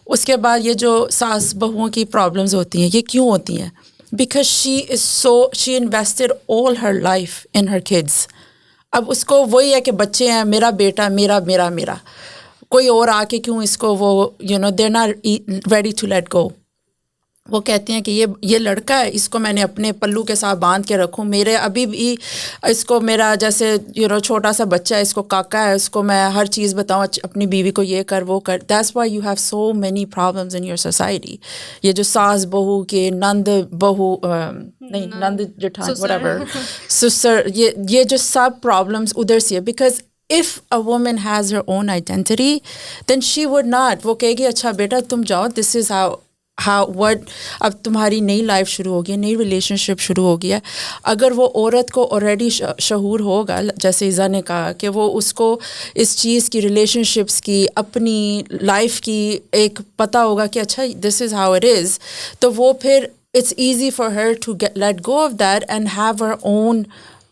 اس کے بعد یہ جو ساس بہوؤں کی پرابلمز ہوتی ہیں یہ کیوں ہوتی ہیں؟ Because she invested all her life in Hare kids. اب اس کو وہی ہے کہ بچے ہیں, میرا بیٹا, میرا میرا میرا, کوئی اور آ کے کیوں اس کو وہ they're not ready to let go. وہ کہتے ہیں کہ یہ لڑکا ہے, اس کو میں نے اپنے پلو کے ساتھ باندھ کے رکھوں. میرے ابھی بھی اس کو میرا جیسے چھوٹا سا بچہ ہے, اس کو کاکا ہے, اس کو میں ہر چیز بتاؤں, اپنی بیوی کو یہ کر وہ کر. That's why you have so many problems in your society. یہ جو ساس بہو کے, نند بہو نہیں, نند جٹھان whatever, سسر, یہ جو سب پرابلمس ادھر سے ہے. Because if a woman has her own identity then she would not, وہ کہے گی اچھا بیٹا تم جاؤ, this is how اب تمہاری نئی لائف شروع ہوگی ہے, نئی ریلیشن شپ شروع ہوگی ہے. اگر وہ عورت کو آلریڈی شعور ہوگا, جیسے ایزا نے کہا کہ وہ اس کو اس چیز کی, ریلیشن شپس کی, اپنی لائف کی ایک پتہ ہوگا کہ اچھا دس از ہاؤ اٹ از, تو وہ پھر it's easy for her to let go of that and have her own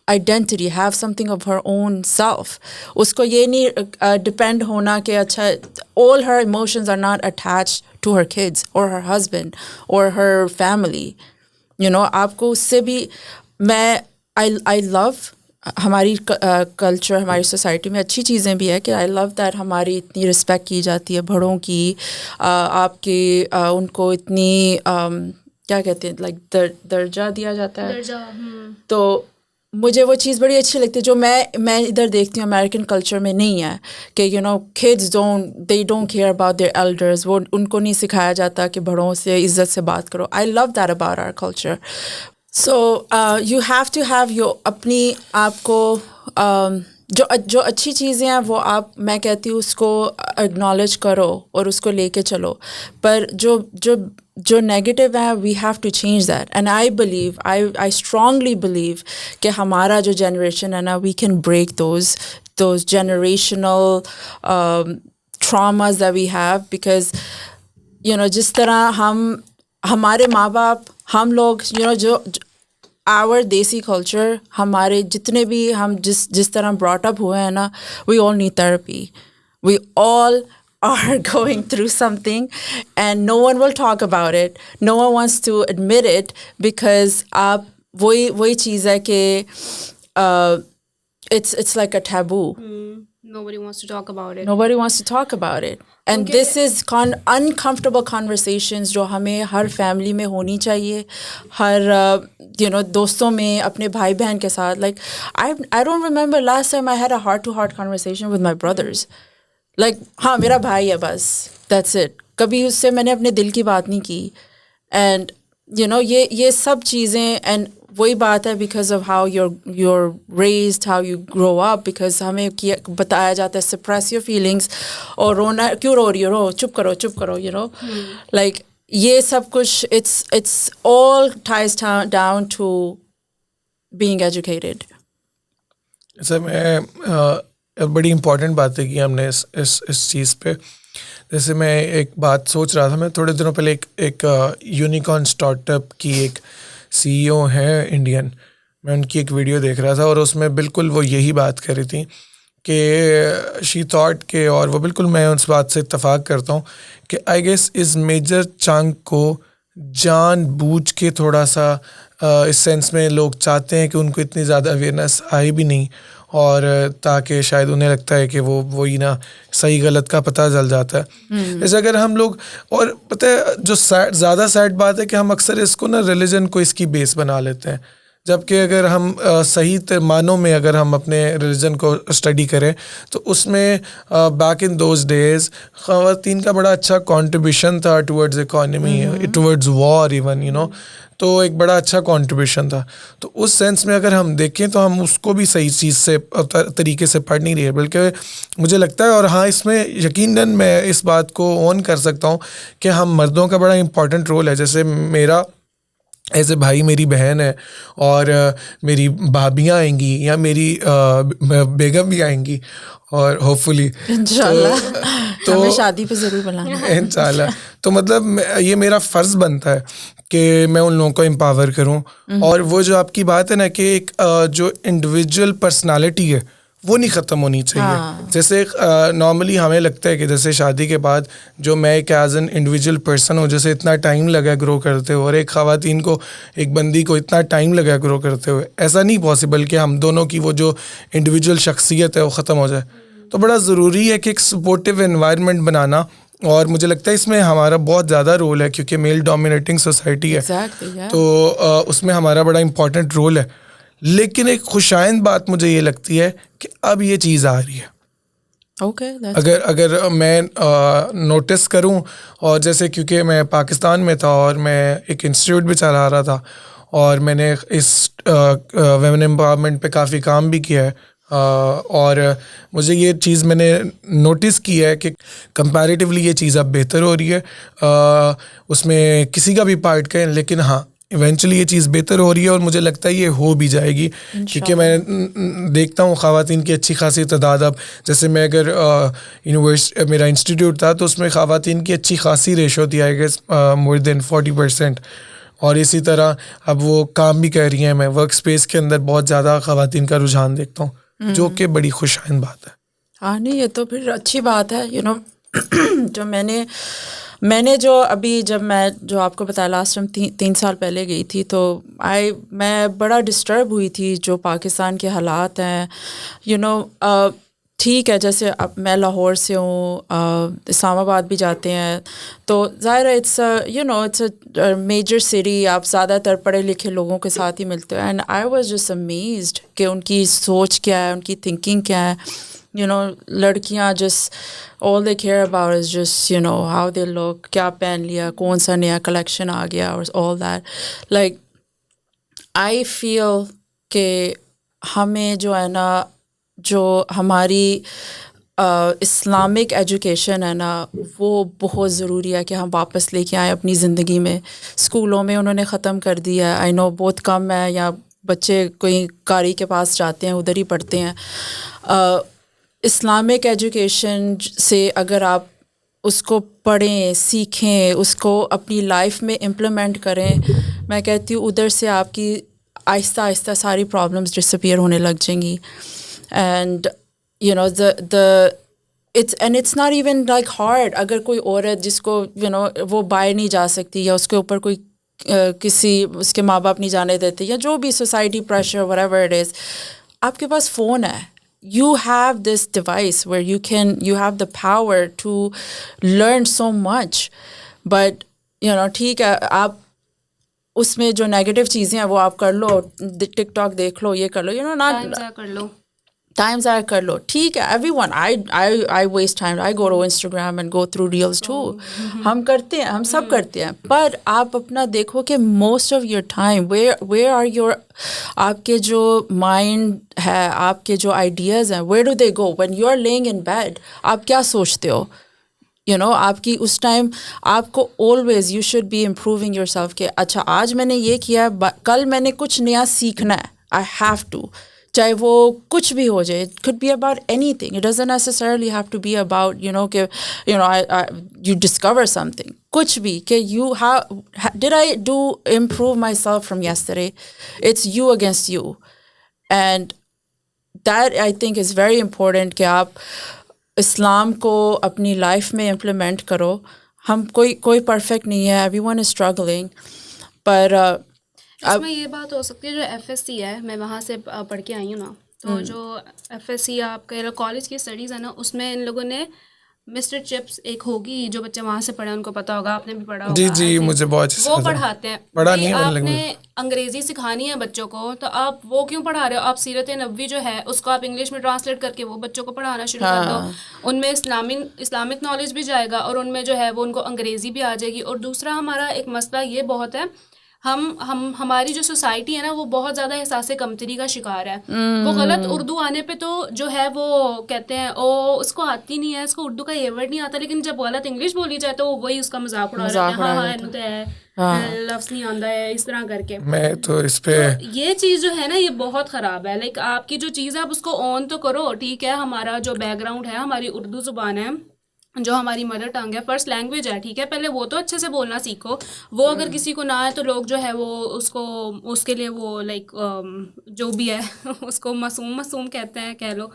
identity, have something of her own self. اس کو یہ نہیں ڈپینڈ ہونا کہ اچھا all her emotions are not attached to her kids or her husband or her family. آپ کو اس سے بھی میں I love ہماری کلچر, ہماری سوسائٹی میں اچھی چیزیں بھی ہے کہ I love that ہماری اتنی رسپیکٹ کی جاتی ہے بڑوں کی, آپ کی ان کو اتنی کیا کہتے ہیں لائک درجہ دیا جاتا ہے. تو مجھے وہ چیز بڑی اچھی لگتی ہے جو میں ادھر دیکھتی ہوں امیریکن کلچر میں نہیں ہے کہ you know kids they don't care about their elders. وہ ان کو نہیں سکھایا جاتا کہ بڑوں سے عزت سے بات کرو. I love that about our culture. So you have to have your اپنی آپ کو جو اچھی چیزیں ہیں وہ آپ میں کہتی ہوں اس کو اگنالج کرو اور اس کو لے کے چلو. پر جو نیگیٹو ہے we have to change that. And I strongly believe کہ ہمارا جو جنریشن ہے نا we can break those generational traumas that we have. Because you know جس طرح ہمارے ماں باپ ہم لوگ یو نو جو آور دیسی کلچر ہمارے جتنے بھی ہم جس طرح براٹ اپ ہوئے ہیں نا we all need therapy. We all are going through something and no one will talk about it. No one wants to admit it because آپ وہی چیز ہے کہ it's like a taboo. Nobody wants to talk about it. Nobody wants to talk about it. And this is uncomfortable conversations جو ہمیں ہر family میں ہونی چاہیے, ہر دوستوں میں, اپنے بھائی بہن کے ساتھ. Like I don't remember last time I had a heart to heart conversation with my brothers. Like ہاں میرا بھائی ہے بس, دیٹس اٹ. کبھی اس سے میں نے اپنے دل کی بات نہیں کی. اینڈ یو نو یہ سب چیزیں, اینڈ وہی بات ہے because of how your raised, how you grow up. Because ہمیں بتایا جاتا ہے سپریس یور فیلنگس, اور رونا کیوں رو رہی ہو, رو چپ کرو یو نو. لائک یہ سب کچھ it's all ties down to being educated. Sir میں بڑی امپورٹنٹ باتیں کی ہم نے اس چیز پہ. جیسے میں ایک بات سوچ رہا تھا, میں تھوڑے دنوں پہلے ایک یونیکارن اسٹارٹ اپ کی ایک CEO ہیں انڈین, میں ان کی ایک ویڈیو دیکھ رہا تھا اور اس میں بالکل وہ یہی بات کر رہی تھیں کہ شی تھاٹ کہ, اور وہ بالکل میں اس بات سے اتفاق کرتا ہوں کہ آئی گیس اس میجر چانک کو جان بوجھ کے تھوڑا سا اس سینس میں لوگ چاہتے ہیں کہ ان کو اتنی زیادہ اویئرنیس آئی بھی نہیں, اور تاکہ شاید انہیں لگتا ہے کہ وہی نا صحیح غلط کا پتہ چل جاتا ہے. جیسے اگر ہم لوگ, اور پتہ ہے جو زیادہ سیڈ بات ہے کہ ہم اکثر اس کو نا ریلیجن کو اس کی بیس بنا لیتے ہیں, جبکہ اگر ہم صحیح معنوں میں اگر ہم اپنے ریلیجن کو اسٹڈی کریں تو اس میں بیک ان دوز ڈیز خواتین کا بڑا اچھا کنٹریبیوشن تھا towards economy, towards war even you know, تو ایک بڑا اچھا کنٹریبیوشن تھا. تو اس سینس میں اگر ہم دیکھیں تو ہم اس کو بھی صحیح چیز سے طریقے سے پڑھ نہیں رہے, بلکہ مجھے لگتا ہے, اور ہاں اس میں یقیناً میں اس بات کو اون کر سکتا ہوں کہ ہم مردوں کا بڑا امپورٹنٹ رول ہے. جیسے میرا ایسے بھائی میری بہن ہے, اور میری بھابیاں آئیں گی یا میری بیگم بھی آئیں گی, اور ہوپ فلی انشاءاللہ ہمیں شادی پہ ضرور بلانا انشاءاللہ. تو مطلب یہ میرا فرض بنتا ہے کہ میں ان لوگوں کو امپاور کروں. اور وہ جو آپ کی بات ہے نا کہ ایک جو انڈیویجول پرسنالٹی ہے وہ نہیں ختم ہونی چاہیے. جیسے نارملی ہمیں لگتا ہے کہ جیسے شادی کے بعد جو میں ایک ایز این انڈیویجول پرسن ہوں, جیسے اتنا ٹائم لگا گرو کرتے ہوئے, اور ایک خواتین کو, ایک بندی کو اتنا ٹائم لگا گرو کرتے ہوئے, ایسا نہیں پاسبل کہ ہم دونوں کی وہ جو انڈیویجول شخصیت ہے وہ ختم ہو جائے. تو بڑا ضروری ہے کہ ایک سپورٹیو انوائرمنٹ بنانا, اور مجھے لگتا ہے اس میں ہمارا بہت زیادہ رول ہے کیونکہ میل ڈومینیٹنگ سوسائٹی ہے, تو اس میں ہمارا بڑا امپورٹنٹ رول ہے. لیکن ایک خوشائند بات مجھے یہ لگتی ہے کہ اب یہ چیز آ رہی ہے. اگر میں نوٹس کروں, اور جیسے کیونکہ میں پاکستان میں تھا اور میں ایک انسٹیٹیوٹ بھی چلا رہا تھا, اور میں نے اس ویمن امپاورمنٹ پہ کافی کام بھی کیا ہے, اور مجھے یہ چیز میں نے نوٹس کی ہے کہ کمپیریٹیولی یہ چیز اب بہتر ہو رہی ہے. اس میں کسی کا بھی پارٹ کہیں, لیکن ہاں ایونچولی یہ چیز بہتر ہو رہی ہے, اور مجھے لگتا ہے یہ ہو بھی جائے گی, کیونکہ میں دیکھتا ہوں خواتین کی اچھی خاصی تعداد. اب جیسے میں اگر میرا انسٹیٹیوٹ تھا تو اس میں خواتین کی اچھی خاصی ریشو تھی, آئی گیس مور دین 40%, اور اسی طرح اب وہ کام بھی کر رہی ہیں. میں ورک اسپیس کے اندر بہت زیادہ خواتین کا رجحان دیکھتا ہوں, جو کہ بڑی خوشائند بات ہے. ہاں نہیں, یہ تو پھر اچھی بات ہے. یو نو جو میں نے جو ابھی جب میں جو آپ کو بتایا لاسٹ ٹائم 3 سال پہلے گئی تھی, تو میں بڑا ڈسٹرب ہوئی تھی جو پاکستان کے حالات ہیں. یو نو ٹھیک ہے جیسے اب میں لاہور سے ہوں, اسلام آباد بھی جاتے ہیں تو ظاہر ہے اٹس اے میجر سٹی, آپ زیادہ تر پڑھے لکھے لوگوں کے ساتھ ہی ملتے ہیں. And I was just amazed کہ ان کی سوچ کیا ہے, ان کی تھنکنگ کیا ہے. لڑکیاں just all they care about is just how they look, کیا پہن لیا, کون سا نیا کلیکشن آ گیا, اور آل دیٹ. لائک آئی فیل کہ ہمیں جو ہے نا, جو ہماری اسلامک ایجوکیشن ہے نا, وہ بہت ضروری ہے کہ ہم واپس لے کے آئیں اپنی زندگی میں. اسکولوں میں انہوں نے ختم کر دیا ہے, آئی نو بہت کم ہے, یا بچے کوئی قاری کے پاس جاتے ہیں ادھر ہی پڑھتے ہیں. اسلامک ایجوکیشن سے اگر آپ اس کو پڑھیں, سیکھیں, اس کو اپنی لائف میں امپلیمنٹ کریں, میں کہتی ہوں ادھر سے آپ کی آہستہ آہستہ ساری پرابلمس ڈسپیئر ہونے لگ جائیں گی. And it's not even like hard. اگر کوئی عورت جس کو وہ باہر نہیں جا سکتی, یا اس کے اوپر کوئی کسی اس کے ماں باپ نہیں جانے دیتے, یا جو بھی society pressure whatever it is, آپ کے پاس فون ہے. You have this device where you have the power to learn so much. But ٹھیک ہے, آپ اس میں جو نیگیٹو چیزیں ہیں وہ آپ کر لو, ٹک ٹاک دیکھ لو, یہ کر لو, ٹائم ضائع کر لو, ٹھیک ہے. Everyone, I waste time, I go to Instagram and go through reels too. ہم کرتے ہیں, ہم سب کرتے ہیں, پر آپ اپنا دیکھو کہ most of your time where are your, آپ کے جو مائنڈ ہے, آپ کے جو آئیڈیاز ہیں, where do they go when you are lying in bed. آپ کیا سوچتے ہو؟ آپ کی اس ٹائم آپ کو always you should be improving yourself کہ اچھا آج میں نے یہ کیا, کل میں نے کچھ نیا سیکھنا ہے, آئی ہیو ٹو, چاہے وہ کچھ بھی ہو جائے. It could be about anything. It doesn't necessarily have to be about کہ you discover something. کچھ بھی کہ did I do improve myself from yesterday? It's you against you. And that I think is very important کہ آپ اسلام کو اپنی life میں implement کرو. ہم کوئی پرفیکٹ نہیں ہے, ایوری ون از اسٹرگلنگ. پر اس میں یہ بات ہو سکتی ہے جو ایف ایس سی ہے, میں وہاں سے پڑھ کے آئی ہوں نا, تو جو ایف ایس سی آپ کا کالج کی اسٹڈیز ہے نا, اس میں ان لوگوں نے مسٹر چپس ایک ہوگی, جو بچے وہاں سے پڑھے ان کو پتا ہوگا, آپ نے بھی پڑھا ہوگا. جی مجھے بہت وہ پڑھاتے ہیں. آپ نے انگریزی سکھانی ہے بچوں کو, تو آپ وہ کیوں پڑھا رہے ہو؟ آپ سیرت نبوی جو ہے اس کو آپ انگلش میں ٹرانسلیٹ کر کے وہ بچوں کو پڑھانا شروع کر دو. ان میں اسلامک نالج بھی جائے گا, اور ان میں جو ہے وہ ان کو انگریزی بھی آ جائے گی. اور دوسرا ہمارا ایک مسئلہ یہ بہت ہے, ہماری جو سوسائٹی ہے نا وہ بہت زیادہ احساس کمتری کا شکار ہے. وہ غلط اردو آنے پہ تو جو ہے وہ کہتے ہیں اس کو آتی نہیں ہے, اس کو اردو کا یہ ورڈ نہیں آتا, لیکن جب غلط انگلش بولی جائے تو وہی اس کا مذاق اڑا رہا ہے, ہاں لفظ نہیں آتا ہے, اس طرح کر کے. میں تو اس پہ یہ چیز جو ہے نا یہ بہت خراب ہے. لائک آپ کی جو چیز ہے آپ اس کو آن تو کرو, ٹھیک ہے, ہمارا جو بیک گراؤنڈ ہے, ہماری اردو زبان ہے, جو ہماری مدر ٹنگ ہے, فرسٹ لینگویج ہے, ٹھیک ہے, پہلے وہ تو اچھے سے بولنا سیکھو. وہ اگر کسی کو نہ آئے تو لوگ جو ہے وہ اس کے لیے وہ لائک جو بھی ہے اس کو معصوم کہتے ہیں, کہہ لو.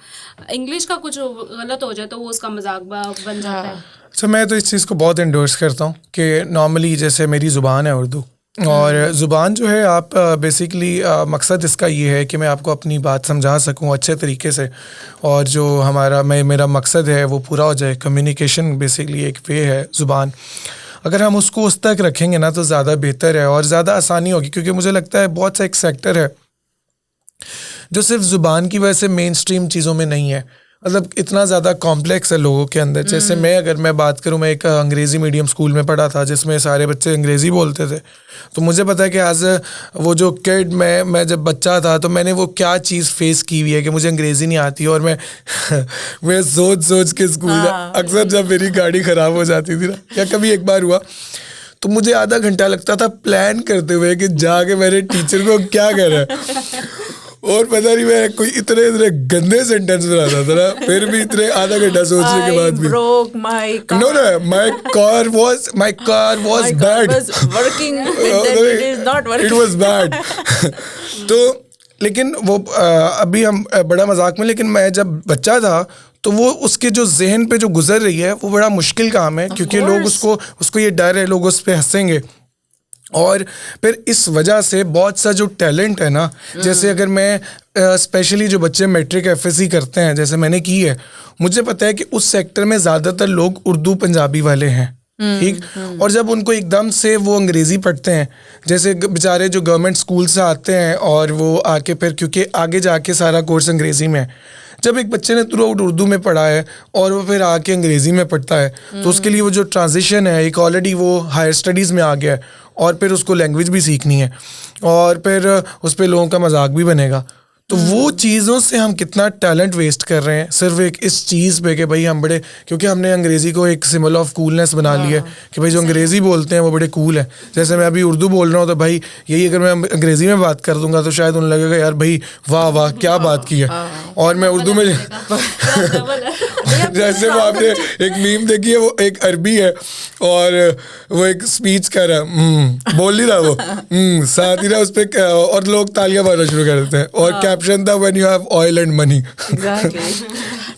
انگلش کا کچھ غلط ہو جائے تو وہ اس کا مذاق بن جاتا ہے. سر میں تو اس چیز کو بہت انڈورس کرتا ہوں کہ نارملی جیسے میری زبان ہے اردو, اور زبان جو ہے آپ بیسیکلی مقصد اس کا یہ ہے کہ میں آپ کو اپنی بات سمجھا سکوں اچھے طریقے سے, اور جو میرا مقصد ہے وہ پورا ہو جائے. کمیونیکیشن بیسیکلی ایک وے ہے زبان. اگر ہم اس کو اس تک رکھیں گے نا تو زیادہ بہتر ہے اور زیادہ آسانی ہوگی, کیونکہ مجھے لگتا ہے بہت سا ایک سیکٹر ہے جو صرف زبان کی وجہ سے مین اسٹریم چیزوں میں نہیں ہے. مطلب اتنا زیادہ کمپلیکس ہے لوگوں کے اندر. جیسے اگر میں بات کروں, میں ایک انگریزی میڈیم اسکول میں پڑھا تھا جس میں سارے بچے انگریزی بولتے تھے. تو مجھے پتا ہے کہ ایز وہ جو کڈ میں جب بچہ تھا تو میں نے وہ کیا چیز فیس کی ہوئی ہے کہ مجھے انگریزی نہیں آتی, اور میں سوچ کے اسکول اکثر جب میری گاڑی خراب ہو جاتی تھی نا, یا کبھی ایک بار ہوا تو مجھے آدھا گھنٹہ لگتا تھا پلان کرتے ہوئے کہ جا کے میرے ٹیچر کو کیا کہہ رہا ہے, اور پتہ نہیں میں کوئی اتنے گندے سینٹینس بناتا تھا نا, پھر بھی اتنے آدھا گھنٹہ سوچنے کے بعد بھی. No, my car was bad. It was bad. تو لیکن وہ ابھی ہم بڑا مذاق میں, لیکن میں جب بچہ تھا تو وہ اس کے جو ذہن پہ جو گزر رہی ہے وہ بڑا مشکل کام ہے, کیونکہ لوگ اس کو یہ ڈر ہے لوگ اس پہ ہنسیں گے. اور پھر اس وجہ سے بہت سا جو ٹیلنٹ ہے نا, جیسے اگر میں اسپیشلی جو بچے میٹرک ایف ایس سی کرتے ہیں جیسے میں نے کی ہے, مجھے پتہ ہے کہ اس سیکٹر میں زیادہ تر لوگ اردو پنجابی والے ہیں, ٹھیک. اور جب ان کو ایک دم سے وہ انگریزی پڑھتے ہیں, جیسے بیچارے جو گورنمنٹ اسکول سے آتے ہیں اور وہ آ کے پھر کیونکہ آگے جا کے سارا کورس انگریزی میں ہے, جب ایک بچے نے تھرو آؤٹ اردو میں پڑھا ہے اور وہ پھر آ کے انگریزی میں پڑھتا ہے, تو اس کے لیے وہ جو ٹرانزیشن ہے ایک آلریڈی وہ ہائر اسٹڈیز میں آ گیا ہے, اور پھر اس کو لینگویج بھی سیکھنی ہے, اور پھر اس پہ لوگوں کا مذاق بھی بنے گا. تو وہ چیزوں سے ہم کتنا ٹیلنٹ ویسٹ کر رہے ہیں صرف ایک اس چیز پہ کہ بھائی ہم بڑے, کیونکہ ہم نے انگریزی کو ایک سمبل آف کولنس بنا لیا ہے کہ بھائی جو انگریزی بولتے ہیں وہ بڑے کول ہیں. جیسے میں ابھی اردو بول رہا ہوں تو بھائی یہی اگر میں انگریزی میں بات کر دوں گا تو شاید انہیں لگے گا یار بھائی واہ واہ کیا بات کی ہے. اور میں اردو میں جیسے وہ آپ نے ایک میم دیکھی ہے, وہ ایک عربی ہے اور وہ ایک اسپیچ کر رہا ہے, بول نہیں رہا وہ ساتھ ہی رہا اس پہ, اور لوگ تالیاں مارنا شروع کر دیتے ہیں, اور کیپشن تھا when you have oil and money.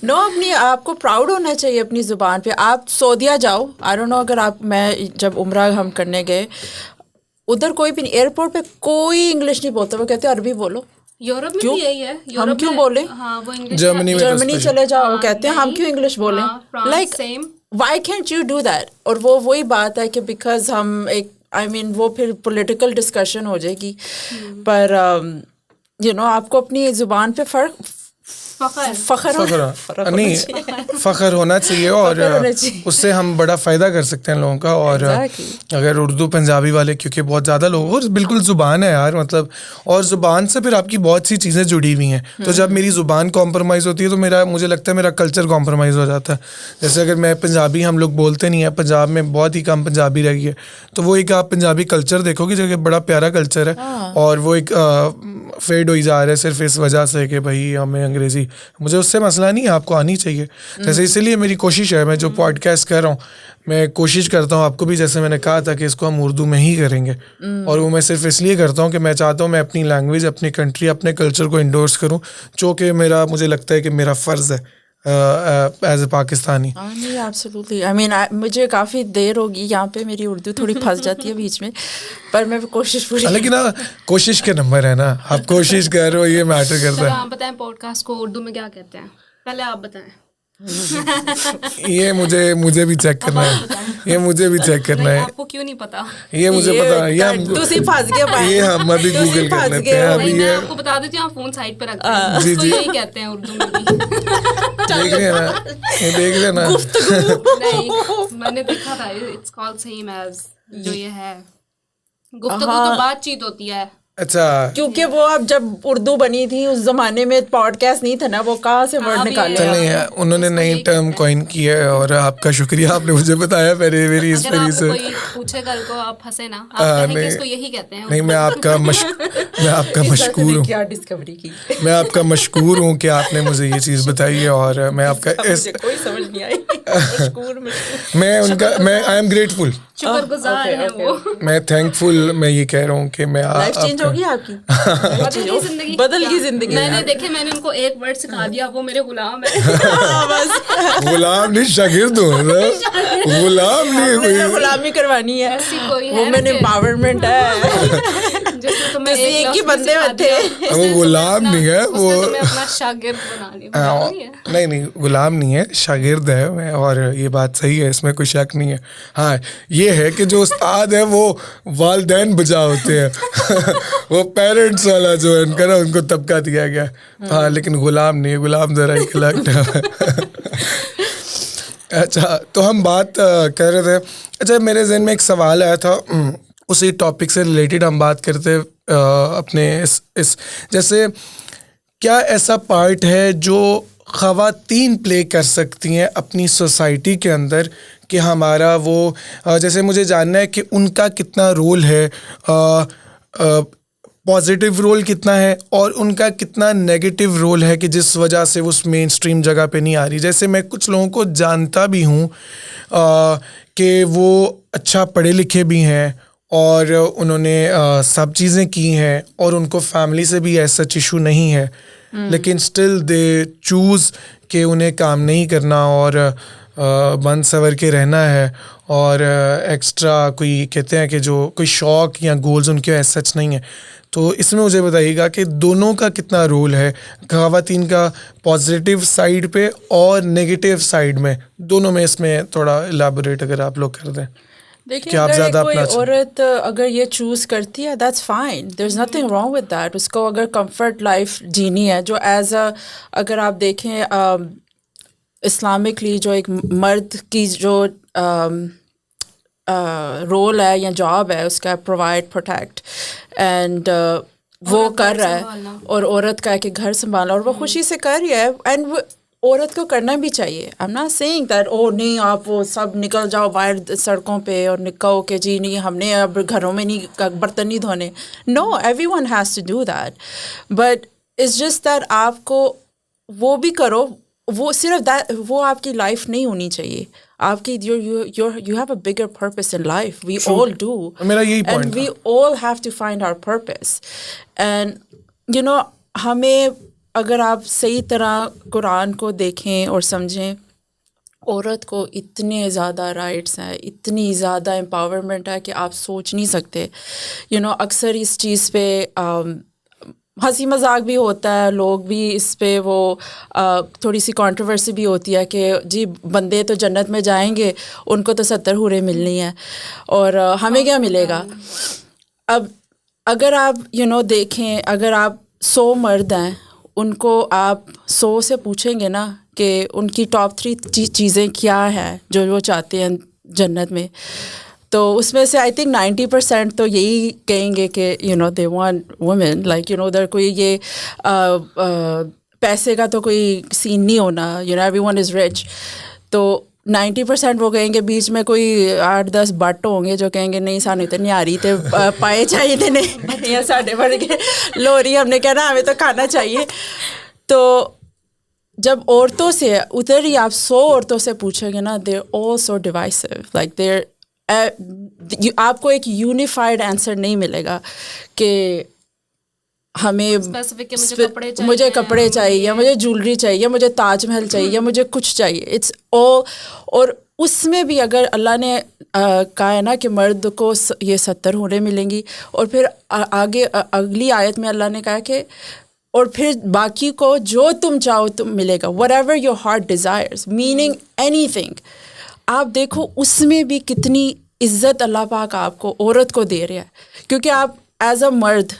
نو, اپنی آپ کو پراؤڈ ہونا چاہیے اپنی زبان پہ. آپ سعودیہ جاؤ, آئی ڈونٹ نو, اگر آپ, میں جب عمرہ ہم کرنے گئے ادھر کوئی بھی ایئرپورٹ پہ کوئی انگلش نہیں بولتا, وہ کہتے ہیں عربی بولو. یورپ میں بھی یہی ہے, ہم کیوں بولیں؟ ہاں وہ انگلش, جرمنی چلے جاؤ, وہ کہتے ہیں ہم کیوں انگلش بولیں, like why can't you do that. اور وہ وہی بات ہے کہ بیکاز ہم ایک, آئی مین وہ پھر پولیٹیکل ڈسکشن ہو جائے گی, پر یو نو آپ کو اپنی زبان پہ فخر ہونا چاہیے, اور اس سے ہم بڑا فائدہ کر سکتے ہیں لوگوں کا. اور اگر اردو پنجابی والے, کیونکہ بہت زیادہ لوگ, اور بالکل زبان ہے یار, مطلب, اور زبان سے پھر آپ کی بہت سی چیزیں جڑی ہوئی ہیں. تو جب میری زبان کمپرومائز ہوتی ہے تو مجھے لگتا ہے میرا کلچر کمپرومائز ہو جاتا ہے. جیسے اگر میں پنجابی, ہم لوگ بولتے نہیں ہیں, پنجاب میں بہت ہی کم پنجابی رہ گئی ہے, تو وہ ایک آپ پنجابی کلچر دیکھو گے جو کہ بڑا پیارا کلچر ہے, اور وہ ایک فیڈ ہوئی جا رہا ہے صرف اس وجہ سے کہ بھائی ہمیں انگریزی. مجھے اس سے مسئلہ نہیں ہے, آپ کو آنی چاہیے. جیسے اسی لیے میری کوشش ہے, میں جو پوڈ کاسٹ کر رہا ہوں, میں کوشش کرتا ہوں آپ کو بھی, جیسے میں نے کہا تھا کہ اس کو ہم اردو میں ہی کریں گے, اور وہ میں صرف اس لیے کرتا ہوں کہ میں چاہتا ہوں میں اپنی لینگویج, اپنی کنٹری, اپنے کلچر کو انڈورس کروں, جو کہ مجھے لگتا ہے کہ میرا فرض ہے ایز اے پاکستانی. ایبسلیٹلی, آئی مین مجھے کافی دیر ہوگی یہاں پہ, میری اردو تھوڑی پھنس جاتی ہے بیچ میں, پر میں کوشش پوری. لیکن کوشش کے نمبر ہے نا, آپ کوشش کر رہے ہو, یہ میٹر کرتا ہے. آپ بتائیں پوڈ کاسٹ کو اردو میں کیا کہتے ہیں, پہلے آپ بتائیں. یہ مجھے بھی چیک کرنا ہے, یہ مجھے بھی چیک کرنا ہے. آپ کو کیوں نہیں پتا؟ یہ مجھے پتا ہے, یہ ہم ابھی گوگل کر لیتے ہیں. ابھی میں آپ کو بتا دیتی ہوں, آپ فون سائڈ پہ رکھتے ہیں, اس کو یہی کہتے ہیں اردو میں بھی. دیکھ رہے ہیں نا, یہ دیکھ رہے نا. نہیں, میں نے دیکھا تھا, اٹس کالڈ سیم ایز, جو یہ ہے گفتگو تو بات چیت ہوتی ہے. اچھا, کیونکہ وہ اب جب اردو بنی تھی اس زمانے میں پوڈ کاسٹ نہیں تھا نا, وہ کہاں سے ورڈ نکالے. انہوں نے نئی ٹرم کوئن کی ہے, اور آپ کا شکریہ, آپ نے مجھے بتایا. میری اس طریقے سے کوئی پوچھے کل کو آپ ہنسے نا, آپ کہیں کہ اس کو یہی کہتے ہیں. نہیں, میں آپ کا مشکور ہوں, کیا ڈسکوری کی, میں آپ کا مشکور ہوں کہ آپ نے مجھے یہ چیز بتائی ہے, اور میں آپ کا کوئی سمجھ نہیں آئی. میں ان کا, میں آئی ایم گریٹفل, شکر گزار ہے وہ, میں تھینک فل. میں یہ کہہ رہا ہوں کہ میں لائف چینج ہوگی آپ کی, بدل گئی زندگی. میں نے دیکھے, میں نے ان کو ایک ورڈ سکھا دیا, وہ میرے غلام ہے. غلام نہیں, شاگرد ہوں, غلام نہیں, غلامی کروانی ہے, وومن امپاورمنٹ ہے. ایک ہی بندے تھے, وہ غلام نہیں ہے, وہ اپنا شاگرد بنا لیا. نہیں, غلام نہیں ہے, شاگرد ہے. اور یہ بات صحیح ہے, اس میں کوئی شک نہیں ہے. ہاں, یہ ہے کہ جو استاد ہے وہ والدین بجا ہوتے ہیں, وہ پیرنٹس والا جو ہے ان کا نا, ان کو طبقہ دیا گیا. ہاں, لیکن غلام نہیں ہے, غلام ذرا ایک الگ ہے. اچھا, تو ہم بات کر رہے تھے. اچھا, میرے ذہن میں ایک سوال آیا تھا, اسی ٹاپک سے ریلیٹڈ ہم بات کرتے اپنے اس جیسے کیا ایسا پارٹ ہے جو خواتین پلے کر سکتی ہیں اپنی سوسائٹی کے اندر, کہ ہمارا وہ, جیسے مجھے جاننا ہے کہ ان کا کتنا رول ہے, پازیٹیو رول کتنا ہے, اور ان کا کتنا نیگیٹیو رول ہے کہ جس وجہ سے وہ اس مین اسٹریم جگہ پہ نہیں آ رہی. جیسے میں کچھ لوگوں کو جانتا بھی ہوں کہ وہ اچھا پڑھے لکھے بھی ہیں, اور انہوں نے سب چیزیں کی ہیں, اور ان کو فیملی سے بھی ایسا ایشو نہیں ہے, لیکن اسٹل دے چوز کہ انہیں کام نہیں کرنا, اور بن سنور کے رہنا ہے اور ایکسٹرا کوئی کہتے ہیں کہ جو کوئی شوق یا گولز ان کے ایز سچ نہیں ہیں. تو اس میں مجھے بتائیے گا کہ دونوں کا کتنا رول ہے, خواتین کا پازیٹیو سائڈ پہ اور نگیٹیو سائڈ میں, دونوں میں اس میں تھوڑا الیبوریٹ اگر آپ لوگ کر دیں. دیکھیں اگر کوئی عورت اگر یہ چوز کرتی ہے that's fine, there is nothing wrong with that. اس کو اگر کمفرٹ لائف جینی ہے, جو ایز اے اگر آپ دیکھیں اسلامکلی جو ایک مرد کی جو رول ہے یا جاب ہے اس کا پرووائڈ پروٹیکٹ اینڈ وہ کر رہا ہے, اور عورت کا ہے کہ گھر سنبھالنا, اور وہ خوشی سے کر رہی ہے اینڈ عورت کو کرنا بھی چاہیے. I am not seeing that او نہیں آپ وہ سب نکل جاؤ باہر سڑکوں پہ اور کہو کہ جی نہیں ہم نے اب گھروں میں نہیں برتن نہیں دھونے. No, everyone has to do that, but it's just that آپ کو وہ بھی کرو, وہ صرف وہ آپ کی لائف نہیں ہونی چاہیے. آپ کی you have a bigger purpose in life, we all do, میرا یہی point, and we all have to find our purpose. And you know ہمیں اگر آپ صحیح طرح قرآن کو دیکھیں اور سمجھیں, عورت کو اتنے زیادہ رائٹس ہیں, اتنی زیادہ امپاورمنٹ ہے کہ آپ سوچ نہیں سکتے. یو نو اکثر اس چیز پہ ہنسی مذاق بھی ہوتا ہے, لوگ بھی اس پہ وہ تھوڑی سی کنٹروورسی بھی ہوتی ہے کہ جی بندے تو جنت میں جائیں گے, ان کو تو 70 حوریں ملنی ہیں اور ہمیں کیا ملے گا. اب اگر آپ دیکھیں, اگر آپ 100 مرد ہیں, ان کو آپ 100 سے پوچھیں گے نا کہ ان کی ٹاپ 3 چیزیں کیا ہیں جو وہ چاہتے ہیں جنت میں, تو اس میں سے آئی تھنک 90% تو یہی کہیں گے کہ دے وانٹ وومن, لائک ادھر کوئی یہ پیسے کا تو کوئی سین نہیں ہونا, ایوری ون از رچ. تو 90% وہ کہیں گے, بیچ میں کوئی 8-10 بٹ ہوں گے جو کہیں گے نہیں سانو اتنی آ رہی تھے پائے چاہیے تھے نہیں یا ساڈے بڑھ کے لوری ہم نے کہنا ہمیں تو کھانا چاہیے. تو جب عورتوں سے ادھر ہی آپ 100 عورتوں سے پوچھیں گے نا, دے آل سو ڈیوائسو, لائک دیر آپ کو ایک یونیفائڈ آنسر نہیں ملے گا کہ ہمیں مجھے کپڑے چاہیے یا مجھے جولری چاہیے یا مجھے تاج محل چاہیے یا مجھے کچھ چاہیے. اٹس اور اس میں بھی اگر اللہ نے کہا ہے نا کہ مرد کو یہ 70 حوریں ملیں گی, اور پھر آگے اگلی آیت میں اللہ نے کہا کہ اور پھر باقی کو جو تم چاہو تم ملے گا, whatever your heart desires, meaning anything. آپ دیکھو اس میں بھی کتنی عزت اللہ پاک آپ کو عورت کو دے رہا ہے, کیونکہ آپ ایز اے مرد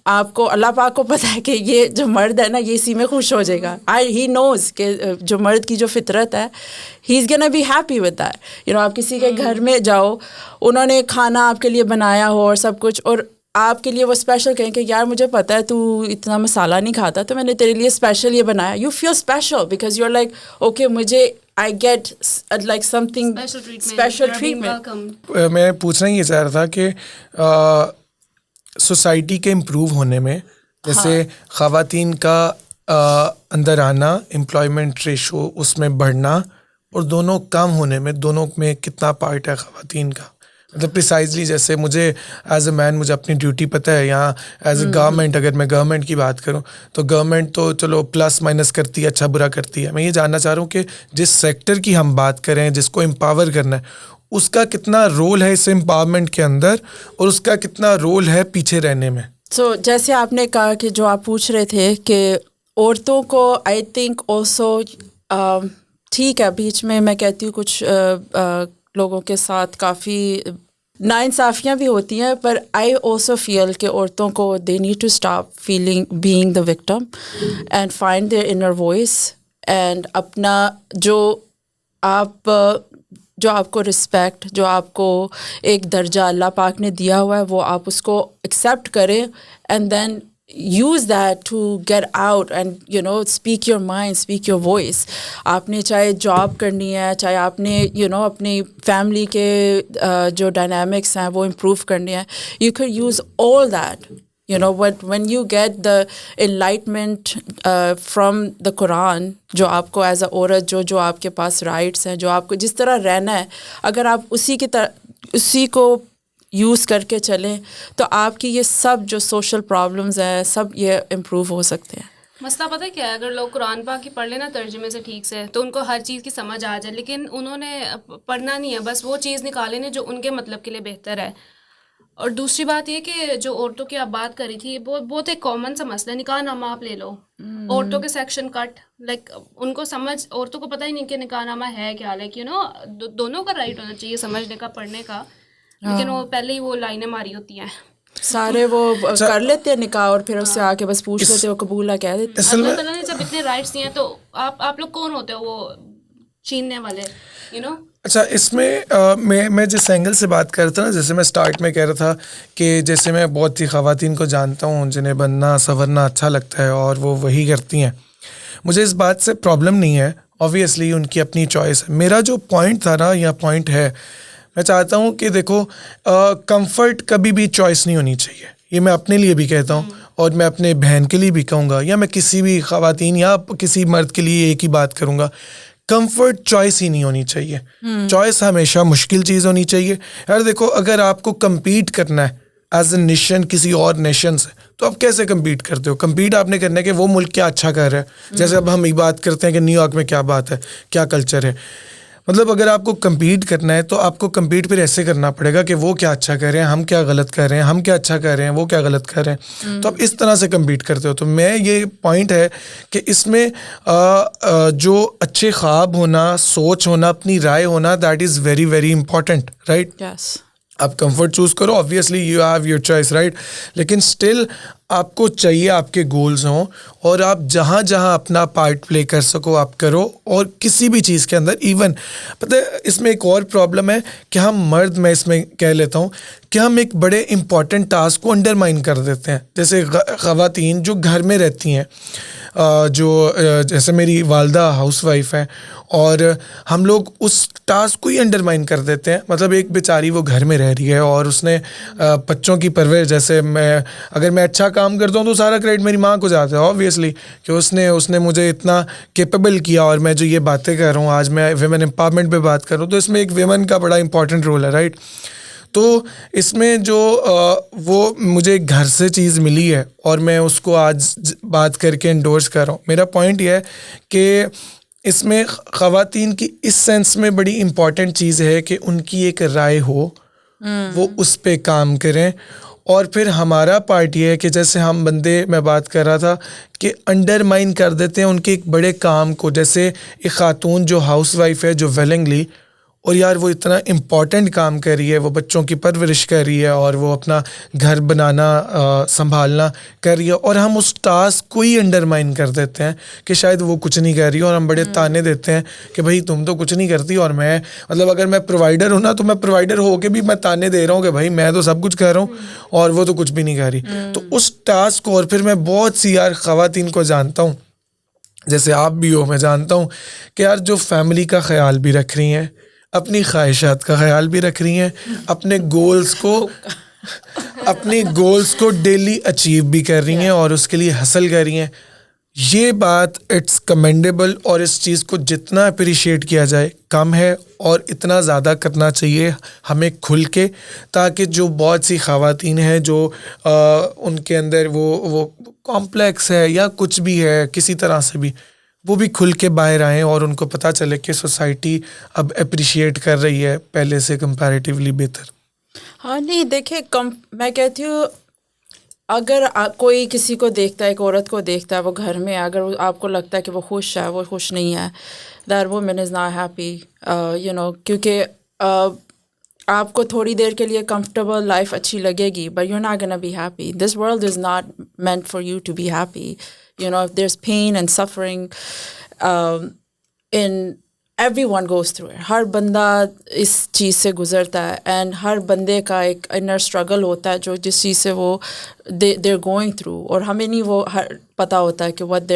آپ کو اللہ پاک کو پتہ ہے کہ یہ جو مرد ہے نا یہ اسی میں خوش ہو جائے گا. ہی نوز کہ جو مرد کی جو فطرت ہے, he is gonna be happy with that. آپ کسی کے گھر میں جاؤ, انہوں نے کھانا آپ کے لیے بنایا ہو اور سب کچھ, اور آپ کے لیے وہ اسپیشل کہیں کہ یار مجھے پتہ ہے تو اتنا مسالہ نہیں کھاتا تو میں نے تیرے لیے اسپیشل یہ بنایا. You feel special because you are like okay مجھے I get like something special treatment. میں پوچھنا یہ چاہ رہا تھا کہ سوسائٹی کے امپروو ہونے میں جیسے خواتین کا اندر آنا, امپلائمنٹ ریشو اس میں بڑھنا, اور دونوں کم ہونے میں, دونوں میں کتنا پارٹ ہے خواتین کا, مطلب پریسائزلی جیسے مجھے ایز اے مین مجھے اپنی ڈیوٹی پتہ ہے, یہاں ایز اے گورنمنٹ اگر میں گورنمنٹ کی بات کروں تو گورنمنٹ تو چلو پلس مائنس کرتی ہے, اچھا برا کرتی ہے. میں یہ جاننا چاہ رہا ہوں کہ جس سیکٹر کی ہم بات کریں, جس کو امپاور کرنا ہے, اس کا کتنا رول ہے اس امپاورمنٹ کے اندر اور اس کا کتنا رول ہے پیچھے رہنے میں. سو جیسے آپ نے کہا کہ جو آپ پوچھ رہے تھے کہ عورتوں کو آئی تھنک آلسو ٹھیک ہے, بیچ میں کہتی ہوں کچھ لوگوں کے ساتھ کافی ناانصافیاں بھی ہوتی ہیں, پر آئی آلسو فیل کہ عورتوں کو they need to stop feeling being the victim and find their inner voice, and اپنا جو آپ کو رسپیکٹ, جو آپ کو ایک درجہ اللہ پاک نے دیا ہوا ہے وہ آپ اس کو ایکسیپٹ کریں, and then use that to get out and speak your mind, speak your voice. آپ نے چاہے جاب کرنی ہے, چاہے آپ نے اپنی فیملی کے جو ڈائنامکس ہیں وہ امپروو کرنے ہیں, you can use all that. when you get the enlightenment from the Quran, جو آپ کو ایز اے عورت جو آپ کے پاس رائٹس ہیں, جو آپ کو جس طرح رہنا ہے, اگر آپ اسی کو یوز کر کے چلیں تو آپ کی یہ سب جو سوشل پرابلمز ہیں سب یہ امپروو ہو سکتے ہیں. مسئلہ پتہ ہے کیا ہے، اگر لوگ قرآن پاک کی پڑھ لیں نا ترجمے سے ٹھیک سے تو ان کو ہر چیز کی سمجھ آ جائے، لیکن انہوں نے پڑھنا نہیں ہے، بس وہ چیز نکالیں جو ان کے مطلب کے لیے بہتر ہے. اور دوسری بات یہ کہ جو عورتوں کی آپ بات کری تھی، بہت ایک کامن سا مسئلہ ہے. نکاح نامہ آپ لے لو، عورتوں کے سیکشن کٹ، لائک ان کو سمجھ، عورتوں کو پتہ ہی نہیں کہ نکاح نامہ ہے کیا، لائک دونوں کا رائٹ ہونا چاہیے سمجھنے کا، پڑھنے کا، لیکن وہ پہلے ہی وہ لائنیں ماری ہوتی ہیں. سارے وہ کر لیتے ہیں نکاح اور پھر اس سے آ کے بس پوچھ لیتے، وہ قبول ہے کہہ دیتے. اللہ تعالیٰ نے جب اتنے رائٹس دیے ہیں تو آپ لوگ کون ہوتے ہو وہ چھیننے والے، اچھا، اس میں جس اینگل سے بات کر رہا تھا نا، جیسے میں سٹارٹ میں کہہ رہا تھا کہ جیسے میں بہت سی خواتین کو جانتا ہوں جنہیں بننا سنورنا اچھا لگتا ہے اور وہ وہی کرتی ہیں. مجھے اس بات سے پرابلم نہیں ہے، آبویسلی ان کی اپنی چوائس ہے. میرا جو پوائنٹ تھا نا، یا پوائنٹ ہے، میں چاہتا ہوں کہ دیکھو کمفرٹ کبھی بھی چوائس نہیں ہونی چاہیے. یہ میں اپنے لیے بھی کہتا ہوں اور میں اپنے بہن کے لیے بھی کہوں گا، یا میں کسی بھی خواتین یا کسی مرد کے لیے ایک ہی بات کروں گا، کمفرٹ چوائس ہی نہیں ہونی چاہیے. چوائس ہمیشہ مشکل چیز ہونی چاہیے. یار دیکھو، اگر آپ کو کمپیٹ کرنا ہے ایز اے نیشن کسی اور نیشن سے، تو آپ کیسے کمپیٹ کرتے ہو؟ کمپیٹ آپ نے کرنا ہے کہ وہ ملک کیا اچھا کر رہا ہے. جیسے اب ہم یہ بات کرتے ہیں کہ نیو یارک میں کیا بات ہے، کیا کلچر ہے. مطلب اگر آپ کو کمپیٹ کرنا ہے تو آپ کو کمپیٹ پھر ایسے کرنا پڑے گا کہ وہ کیا اچھا کر رہے ہیں، ہم کیا غلط کر رہے ہیں، ہم کیا اچھا کر رہے ہیں، وہ کیا غلط کر رہے ہیں. تو آپ اس طرح سے کمپیٹ کرتے ہو. تو میں یہ پوائنٹ ہے کہ اس میں جو اچھے خواب ہونا، سوچ ہونا، اپنی رائے ہونا، that is very very important, right. Yes, آپ کمفرٹ چوز کرو، obviously you have your choice, right. لیکن اسٹل آپ کو چاہیے آپ کے گولز ہوں اور آپ جہاں جہاں اپنا پارٹ پلے کر سکو آپ کرو. اور کسی بھی چیز کے اندر، ایون پتہ ہے اس میں ایک اور پرابلم ہے کہ ہم مرد، میں اس میں کہہ لیتا ہوں کہ ہم ایک بڑے امپورٹنٹ ٹاسک کو انڈرمائن کر دیتے ہیں. جیسے خواتین جو گھر میں رہتی ہیں، جو جیسے میری والدہ ہاؤس وائف ہیں، اور ہم لوگ اس ٹاسک کو ہی انڈرمائن کر دیتے ہیں. مطلب ایک بیچاری وہ گھر میں رہ رہی ہے اور اس نے بچوں کی پرورش، جیسے اگر میں اچھا کام کرتا ہوں تو سارا کریڈٹ میری ماں کو جاتا ہے آبویسلی، کہ اس نے مجھے اتنا کیپیبل کیا. اور میں جو یہ باتیں کر رہا ہوں آج، میں ویمن امپاورمنٹ پہ بات کر رہا ہوں، تو اس میں ایک ویمن کا بڑا امپورٹنٹ رول ہے، رائٹ. تو اس میں جو وہ مجھے گھر سے چیز ملی ہے اور میں اس کو آج بات کر کے انڈورس کر رہا ہوں. میرا پوائنٹ یہ ہے کہ اس میں خواتین کی اس سینس میں بڑی امپورٹنٹ چیز ہے کہ ان کی ایک رائے ہو، وہ اس پہ کام کریں. اور پھر ہمارا پارٹ یہ ہے کہ جیسے ہم بندے، میں بات کر رہا تھا کہ انڈرمائن کر دیتے ہیں ان کے ایک بڑے کام کو. جیسے ایک خاتون جو ہاؤس وائف ہے، جو ویلنگلی، اور یار وہ اتنا امپورٹنٹ کام کر رہی ہے، وہ بچوں کی پرورش کر رہی ہے اور وہ اپنا گھر بنانا سنبھالنا کر رہی ہے، اور ہم اس ٹاسک کو ہی انڈرمائن کر دیتے ہیں کہ شاید وہ کچھ نہیں کر رہی، اور ہم بڑے تانے دیتے ہیں کہ بھائی تم تو کچھ نہیں کرتی. اور میں، مطلب اگر میں پرووائڈر ہوں نا، تو میں پرووائڈر ہو کے بھی میں تانے دے رہا ہوں کہ بھائی میں تو سب کچھ کر رہا ہوں اور وہ تو کچھ بھی نہیں کر رہی. تو اس ٹاسک کو، اور پھر میں بہت سی یار خواتین کو جانتا ہوں، جیسے آپ بھی ہو، میں جانتا ہوں کہ یار جو فیملی کا خیال بھی رکھ رہی ہیں، اپنی خواہشات کا خیال بھی رکھ رہی ہیں، اپنے گولز کو ڈیلی اچیو بھی کر رہی ہیں اور اس کے لیے حاصل کر رہی ہیں. یہ بات اٹس کمینڈیبل، اور اس چیز کو جتنا اپریشیٹ کیا جائے کم ہے، اور اتنا زیادہ کرنا چاہیے ہمیں کھل کے، تاکہ جو بہت سی خواتین ہیں جو ان کے اندر وہ کمپلیکس ہے یا کچھ بھی ہے کسی طرح سے بھی، وہ بھی کھل کے باہر آئیں اور ان کو پتہ چلے کہ سوسائٹی اب اپریشیٹ کر رہی ہے پہلے سے کمپیریٹیولی بہتر. ہاں نہیں دیکھیں، میں کہتی ہوں اگر کوئی کسی کو دیکھتا ہے، ایک عورت کو دیکھتا ہے وہ گھر میں، اگر آپ کو لگتا ہے کہ وہ خوش ہے، وہ خوش نہیں ہے، that woman is not happy, کیونکہ آپ کو تھوڑی دیر کے لیے کمفرٹیبل لائف اچھی لگے گی، but you not gonna be happy. This world is not meant for you to be happy. if there's pain and suffering in everyone goes through it. ہر بندہ اس چیز سے گزرتا ہے، اینڈ ہر بندے کا ایک انر اسٹرگل ہوتا ہے جو جس چیز سے وہ they're going through، اور ہمیں نہیں وہ پتہ ہوتا ہے کہ what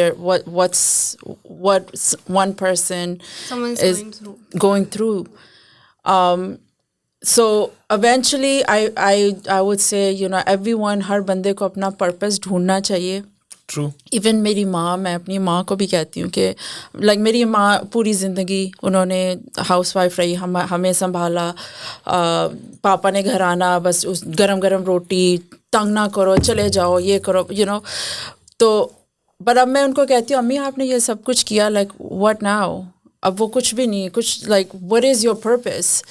one person is going through. So eventually I would say everyone، ہر بندے کو اپنا پرپس ڈھونڈنا چاہیے. ایون میری ماں، میں اپنی ماں کو بھی کہتی ہوں کہ میری ماں پوری زندگی انہوں نے ہاؤس وائف رہی، ہمیں سنبھالا، پاپا نے گھر آنا، بس گرم گرم روٹی، تنگ نہ کرو، چلے جاؤ، یہ کرو، تو بٹ اب میں ان کو کہتی ہوں امی آپ نے یہ سب کچھ کیا لائک واٹ ناؤ, اب وہ کچھ بھی نہیں, کچھ like what is your purpose.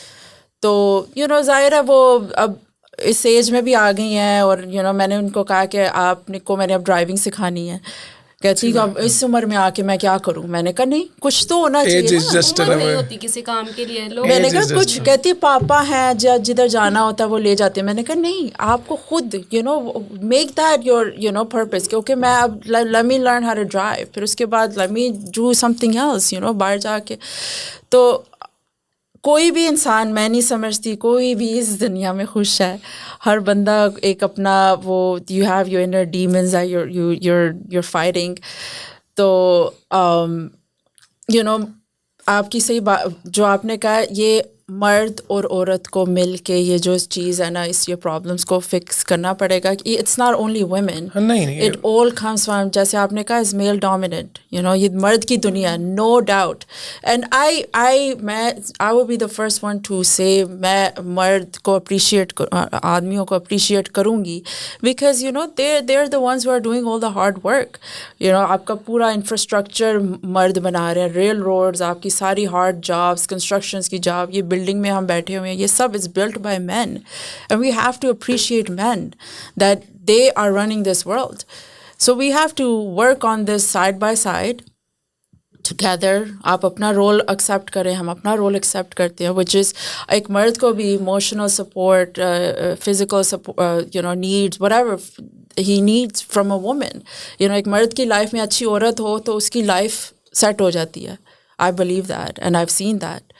تو ظاہر ہے وہ اب اس ایج میں بھی آ گئی ہیں, اور میں نے ان کو کہا کہ آپ کو میں نے اب ڈرائیونگ سکھانی ہے. کہتی کہ اب اس عمر میں آ کے میں کیا کروں. میں نے کہا نہیں, کچھ تو ہونا چاہیے نا, عمر نہیں ہوتی کسی کام کے لیے. لوگ میں نے کہا کچھ, کہتی پاپا ہیں جدھر جانا ہوتا ہے وہ لے جاتے ہیں. میں نے کہا نہیں, آپ کو خود میک دیٹ یور پرپز, کیونکہ میں اب let me learn how to drive, پھر اس کے بعد let me do something else, باہر جا کے. تو کوئی بھی انسان, میں نہیں سمجھتی کوئی بھی اس دنیا میں خوش ہے. ہر بندہ ایک اپنا وہ you have your inner demons your fighting. تو آپ کی صحیح بات جو آپ نے کہا, یہ مرد اور عورت کو مل کے یہ جو چیز ہے نا, اس یہ پرابلمس کو فکس کرنا پڑے گا. It's not only women, it all comes from, جیسے آپ نے کہا از میل ڈومیننٹ, یہ مرد کی دنیا, no doubt. And I will be the first one to say, میں مرد کو اپریشیٹ, آدمیوں کو اپریشیٹ کروں گی, because they are the ones who are doing all the hard work. آپ کا پورا انفراسٹرکچر مرد بنا رہے ہیں, ریل روڈز, آپ کی ساری ہارڈ جابس, کنسٹرکشنز کی جاب, یہ بلڈنگ میں ہم بیٹھے ہوئے ہیں, یہ سب is built by men, and we have to appreciate men that they are running this world. So we have to work on this side by side together. آپ اپنا رول ایکسیپٹ کریں, ہم اپنا رول ایکسیپٹ کرتے ہیں, وچ از ایک مرد کو بھی emotional support, physical support, needs what ever he needs from a woman. ایک مرد کی لائف میں اچھی عورت ہو تو اس کی لائف سیٹ ہو جاتی ہے. آئی believe that and I have seen that.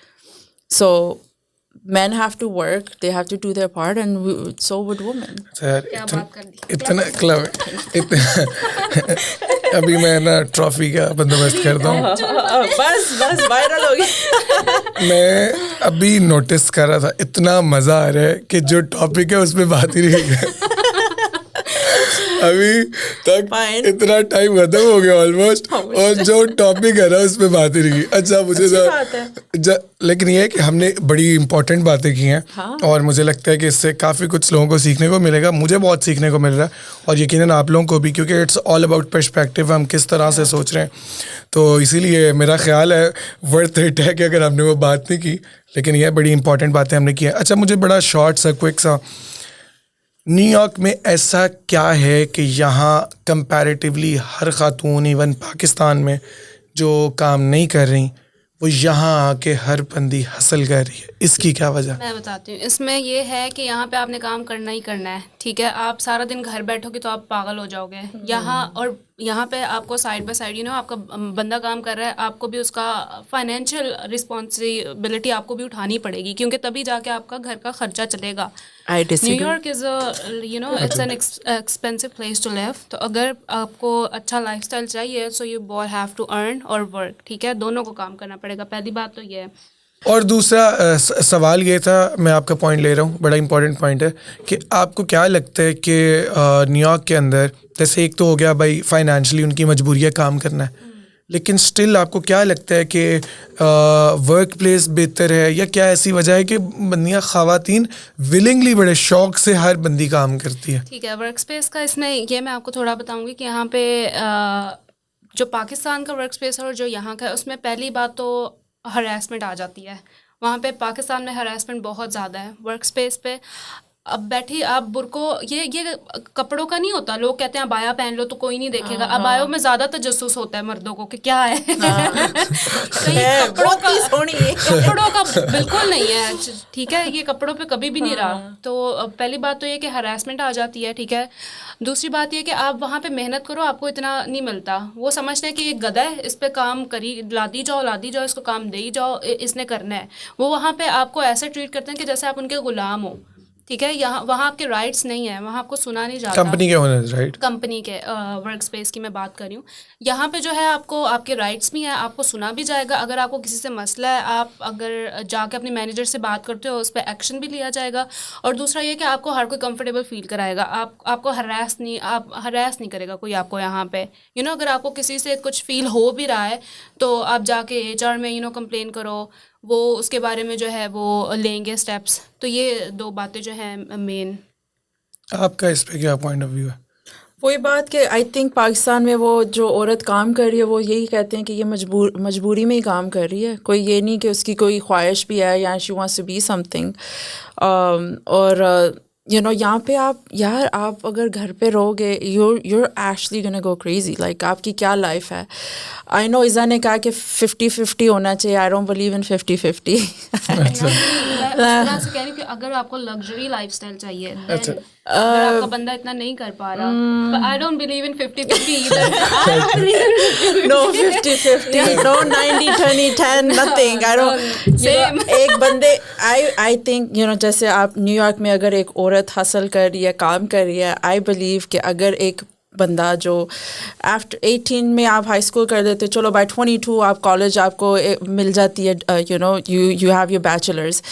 So men have to work, they have to do their part, and so would women. اتنا کلب ابھی میں نا ٹرافی کا بندوبست کرتا ہوں. بس وائرل ہو گیا. میں ابھی نوٹس کر رہا تھا, اتنا مزہ آ رہا ہے کہ جو ٹاپک ہے اس پہ بات ہی نہیں ہے. ابھی تک اتنا ٹائم ختم ہو گیا آلموسٹ, اور جو ٹاپک ہے نا اس پہ بات ہی نہیں کی. اچھا مجھے لیکن یہ ہے کہ ہم نے بڑی امپورٹنٹ باتیں کی ہیں, اور مجھے لگتا ہے کہ اس سے کافی کچھ لوگوں کو سیکھنے کو ملے گا. مجھے بہت سیکھنے کو مل رہا ہے, اور یقیناً آپ لوگوں کو بھی, کیونکہ اٹس آل اباؤٹ پرسپیکٹیو, ہم کس طرح سے سوچ رہے ہیں. تو اسی لیے میرا خیال ہے ورتھ اٹ ہے کہ اگر ہم نے وہ بات نہیں کی, لیکن یہ بڑی امپورٹنٹ باتیں ہم نے کی ہیں. اچھا مجھے بڑا شارٹ سا کوئک سا, نیو یارک میں ایسا کیا ہے کہ یہاں کمپیریٹیولی ہر خاتون, ایون پاکستان میں جو کام نہیں کر رہی, وہ یہاں آ کے ہر بندی حاصل کر رہی ہے, اس کی کیا وجہ؟ میں بتاتی ہوں. اس میں یہ ہے کہ یہاں پہ آپ نے کام کرنا ہی کرنا ہے, ٹھیک ہے. آپ سارا دن گھر بیٹھو گے تو آپ پاگل ہو جاؤ گے. یہاں پہ آپ کو سائڈ بائی سائڈ آپ کا بندہ کام کر رہا ہے, آپ کو بھی اس کا فائنینشیل رسپانسبلٹی آپ کو بھی اٹھانی پڑے گی, کیونکہ تبھی جا کے آپ کا گھر کا خرچہ چلے گا. New York is it's an expensive place to live. تو اگر آپ کو اچھا لائف اسٹائل چاہیے, so you both have to earn اور ورک, ٹھیک ہے. دونوں کو کام کرنا پڑے گا, پہلی بات تو یہ ہے. اور دوسرا سوال یہ تھا, میں آپ کا پوائنٹ لے رہا ہوں, بڑا امپورٹنٹ پوائنٹ ہے, کہ آپ کو کیا لگتا ہے کہ نیو یارک کے اندر, جیسے ایک تو ہو گیا بھائی فائنینشلی ان کی مجبوری ہے کام کرنا ہے, لیکن اسٹل آپ کو کیا لگتا ہے کہ ورک پلیس بہتر ہے, یا کیا ایسی وجہ ہے کہ بندیاں خواتین ولنگلی بڑے شوق سے ہر بندی کام کرتی ہے؟ ٹھیک ہے. ورک اسپیس کا اس میں یہ میں آپ کو تھوڑا بتاؤں گی کہ یہاں پہ جو پاکستان کا ورک اسپیس ہے اور جو یہاں کا ہے, اس میں پہلی بات تو ہراسمنٹ آ جاتی ہے. وہاں پہ پاکستان میں ہراسمنٹ بہت زیادہ ہے ورک اسپیس پہ. اب بیٹھی آپ برقو, یہ کپڑوں کا نہیں ہوتا, لوگ کہتے ہیں ابایا پہن لو تو کوئی نہیں دیکھے گا. ابایوں میں زیادہ تجسس ہوتا ہے مردوں کو کہ کیا ہے, کپڑوں کا بالکل نہیں ہے, ٹھیک ہے. یہ کپڑوں پہ کبھی بھی نہیں رہا. تو پہلی بات تو یہ کہ ہراسمنٹ آ جاتی ہے, ٹھیک ہے. دوسری بات یہ کہ آپ وہاں پہ محنت کرو, آپ کو اتنا نہیں ملتا. وہ سمجھتے ہیں کہ یہ گدھا ہے, اس پہ کام کری لاتی جاؤ, اس کو کام دے ہی جاؤ, اس نے کرنا ہے. وہ وہاں پہ آپ کو ایسے ٹریٹ کرتے ہیں کہ جیسے آپ ان کے غلام ہو, ٹھیک ہے. وہاں آپ کے رائٹس نہیں ہیں, وہاں آپ کو سنا نہیں جاتا. کمپنی کے اونرز, رائٹ, کمپنی کے ورک اسپیس کی میں بات کر رہی ہوں. یہاں پہ جو ہے آپ کو آپ کے رائٹس بھی ہیں, آپ کو سنا بھی جائے گا. اگر آپ کو کسی سے مسئلہ ہے, آپ اگر جا کے اپنی مینیجر سے بات کرتے ہو, اس پہ ایکشن بھی لیا جائے گا. اور دوسرا یہ کہ آپ کو ہر کوئی کمفرٹیبل فیل کرائے گا, آپ کو ہراس نہیں کرے گا کوئی آپ کو یہاں پہ. اگر آپ کو کسی سے کچھ فیل ہو بھی رہا ہے تو آپ جا کے HR میں کمپلین کرو, وہ اس کے بارے میں جو ہے وہ لیں گے اسٹیپس. تو یہ دو باتیں جو ہیں مین. آپ کا اس پہ کیا پوائنٹ آف ویو ہے؟ وہی بات کہ آئی تھنک پاکستان میں وہ جو عورت کام کر رہی ہے وہ یہی کہتے ہیں کہ یہ مجبوری میں ہی کام کر رہی ہے, کوئی یہ نہیں کہ اس کی کوئی خواہش بھی ہے یا she wants to be something. اور یہاں پہ آپ اگر گھر پہ رہو گے your actually gonna go crazy, like آپ کی کیا لائف ہے. آئی نو ایزا نے کہا کہ 50-50 ہونا چاہیے, آئی ڈونٹ بلیو ان 50-50. کہ اگر آپ کو لگژری لائف اسٹائل چاہیے, اگر آپ کا بندہ اتنا نہیں کر پا رہا, آئی don't believe in 50-50 No 50-50, no 90-10, nothing. I don't. ایک بندے I think جیسے آپ نیو یارک میں اگر ایک عورت حاصل کر رہی ہے, کام کر رہی ہے, I believe کہ اگر ایک بندہ جو آفٹر 18 میں آپ ہائی اسکول کر دیتے, چلو بائی 22 آپ کالج آپ کو مل جاتی ہے, یو ہیو یور بیچلرز.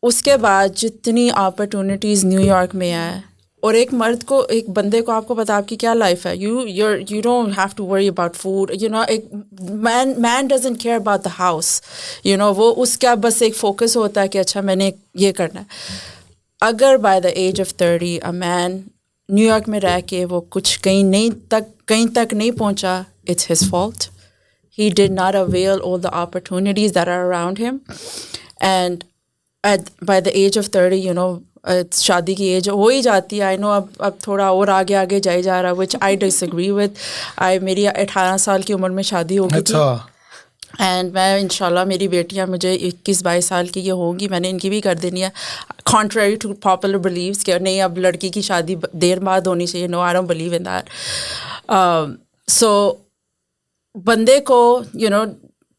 اس کے بعد جتنی اپرچونیٹیز نیو یارک میں ہے, اور ایک مرد کو, ایک بندے کو آپ کو پتا آپ کی کیا لائف ہے, you don't have to worry about food. ایک man doesn't care about the house, وہ اس کا بس ایک فوکس ہوتا ہے کہ اچھا میں نے یہ کرنا ہے. اگر by the age of 30 a man New York میں رہ کے وہ کچھ کہیں تک نہیں پہنچا, it's his fault. He did not avail all the opportunities that are around him. And by the age of 30 شادی کی ایج ہو ہی جاتی ہے. آئی نو اب تھوڑا اور آگے جائی جا رہا ہے, وچ آئی ڈس ایگری وتھ. میری 18 سال کی عمر میں شادی ہو گئی تھی, اینڈ میں انشاءاللہ میری بیٹیاں مجھے 21-22 سال کی یہ ہوں گی, میں نے ان کی بھی کر دینی ہے. کانٹریری ٹو پاپولر بلیوز کہ نہیں اب لڑکی کی شادی دیر بعد ہونی چاہیے, no I don't believe in that. So بندے کو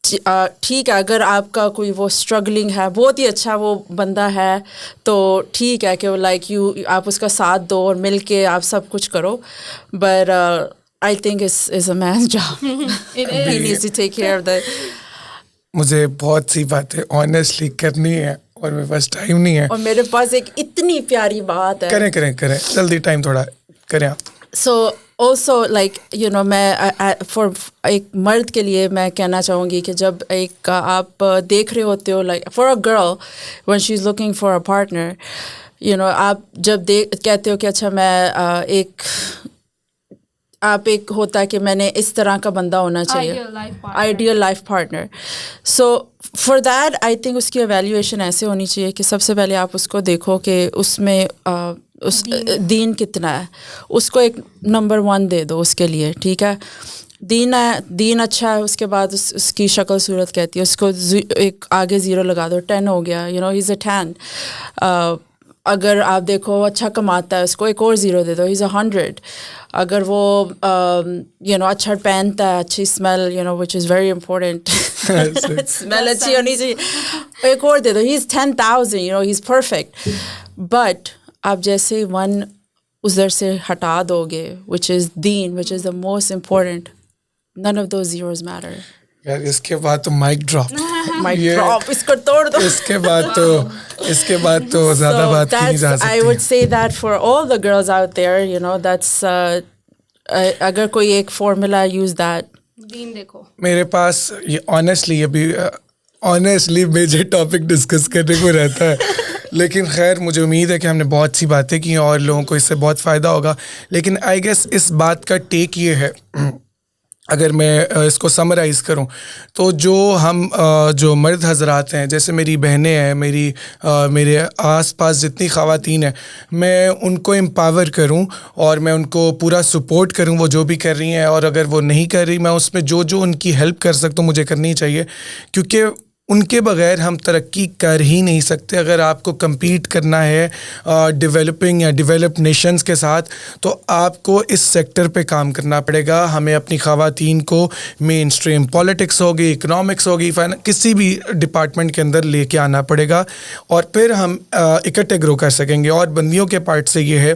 ٹھیک ہے, اگر آپ کا کوئی وہ اسٹرگلنگ ہے, بہت ہی اچھا وہ بندہ ہے, تو ٹھیک ہے کہ لائک آپ اس کا ساتھ دو اور مل کے آپ سب کچھ کرو. But I think it's a man's job. He needs to take care of that. مجھے بہت سی باتیں آنیسٹلی کرنی ہے اور میرے پاس ٹائم نہیں ہے. اور میرے پاس ایک اتنی پیاری بات ہے. کریں جلدی, ٹائم تھوڑا کریں آپ. So also like میں for ایک مرد کے لیے میں کہنا چاہوں گی کہ جب ایک آپ دیکھ رہے ہوتے ہو, like for a girl when she's looking for a partner, آپ جب کہتے ہو کہ اچھا میں آپ ایک ہوتا ہے کہ میں نے اس طرح کا بندہ ہونا چاہیے, ideal life partner. So for that I think اس کی ایویلیویشن ایسے ہونی چاہیے کہ سب سے پہلے آپ اس کو دیکھو کہ اس میں اس دین کتنا ہے, اس کو ایک نمبر 1 دے دو اس کے لیے, ٹھیک ہے. دین اچھا ہے, اس کے بعد اس کی شکل صورت کہتی ہے, اس کو ایک آگے 0 لگا دو, 10 ہو گیا, ہیز اے 10. اگر آپ دیکھو اچھا کماتا ہے, اس کو ایک اور 0 دے دو, ہیز اے 100. اگر وہ اچھا پہنتا ہے, اچھی smell which is very important, smell اچھی ہونی چاہیے, ایک اور دے دو, ہی از 10,000, ہی از پرفیکٹ. بٹ آپ جیسے 1 ادھر سے ہٹا دو گے, which is then, which is the most important, none of those zeros matter. یار اس کے بعد تو مائک ڈراپ, اس کو توڑ دو. اس کے بعد تو زیادہ بات کی نہیں جا سکتی. I would say that for all the girls out there, that's اگر کوئی ایک فارمولا use that. دین دیکھو. میرے پاس یہ آنیسٹلی میجر ٹاپک ڈسکس کرنے کو رہتا ہے, لیکن خیر مجھے امید ہے کہ ہم نے بہت سی باتیں کی اور لوگوں کو اس سے بہت فائدہ ہوگا. لیکن آئی گیس اس بات کا ٹیک یہ ہے, اگر میں اس کو سمرائز کروں تو جو مرد حضرات ہیں, جیسے میری بہنیں ہیں, میرے آس پاس جتنی خواتین ہیں, میں ان کو امپاور کروں اور میں ان کو پورا سپورٹ کروں وہ جو بھی کر رہی ہیں. اور اگر وہ نہیں کر رہی, میں اس میں جو ان کی ہیلپ کر سکتا ہوں مجھے کرنی چاہیے, کیونکہ ان کے بغیر ہم ترقی کر ہی نہیں سکتے. اگر آپ کو کمپیٹ کرنا ہے ڈیولپنگ یا ڈیولپڈ نیشنز کے ساتھ, تو آپ کو اس سیکٹر پہ کام کرنا پڑے گا. ہمیں اپنی خواتین کو مین اسٹریم پالیٹکس ہوگی, اکنامکس ہوگی, کسی بھی ڈپارٹمنٹ کے اندر لے کے آنا پڑے گا, اور پھر ہم اکٹھے گرو کر سکیں گے. اور بندیوں کے پارٹ سے یہ ہے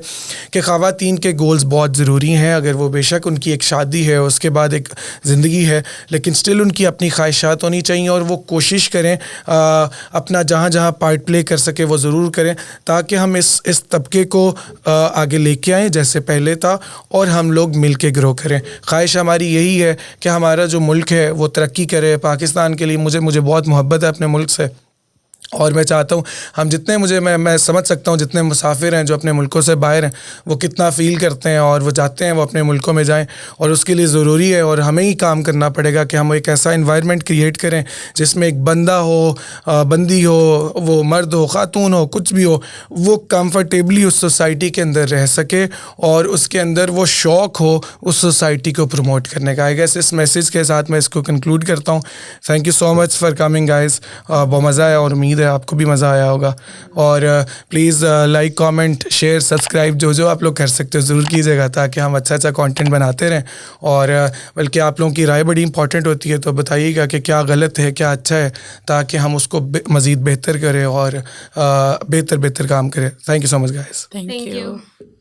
کہ خواتین کے گولز بہت ضروری ہیں. اگر وہ بے شک ان کی ایک شادی ہے, اس کے بعد ایک زندگی ہے, لیکن اسٹل ان کی اپنی خواہشات ہونی چاہیے, اور وہ کوشش کریں اپنا جہاں پارٹ پلے کر سکے وہ ضرور کریں, تاکہ ہم اس طبقے کو آگے لے کے آئیں جیسے پہلے تھا, اور ہم لوگ مل کے گرو کریں. خواہش ہماری یہی ہے کہ ہمارا جو ملک ہے وہ ترقی کرے. پاکستان کے لیے مجھے بہت محبت ہے اپنے ملک سے, اور میں چاہتا ہوں ہم جتنے میں سمجھ سکتا ہوں جتنے مسافر ہیں جو اپنے ملکوں سے باہر ہیں وہ کتنا فیل کرتے ہیں اور وہ چاہتے ہیں وہ اپنے ملکوں میں جائیں, اور اس کے لیے ضروری ہے اور ہمیں ہی کام کرنا پڑے گا کہ ہم ایک ایسا انوائرمنٹ کریٹ کریں جس میں ایک بندہ ہو, بندی ہو, وہ مرد ہو, خاتون ہو, کچھ بھی ہو, وہ کمفرٹیبلی اس سوسائٹی کے اندر رہ سکے اور اس کے اندر وہ شوق ہو اس سوسائٹی کو پروموٹ کرنے کا. آئی گیس اس میسیج کے ساتھ میں اس کو کنکلوڈ کرتا ہوں. Thank you so much for coming guys, بہت مزہ آیا اور امید ہے آپ کو بھی مزہ آیا ہوگا. اور please like, comment, share, subscribe جو آپ لوگ کر سکتے ہو ضرور کیجیے گا تاکہ ہم اچھا کانٹینٹ بناتے رہیں. اور بلکہ آپ لوگوں کی رائے بڑی امپورٹنٹ ہوتی ہے, تو بتائیے گا کہ کیا غلط ہے کیا اچھا ہے تاکہ ہم اس کو مزید بہتر کریں اور بہتر کام کریں. Thank you so much guys. Thank Thank you. you.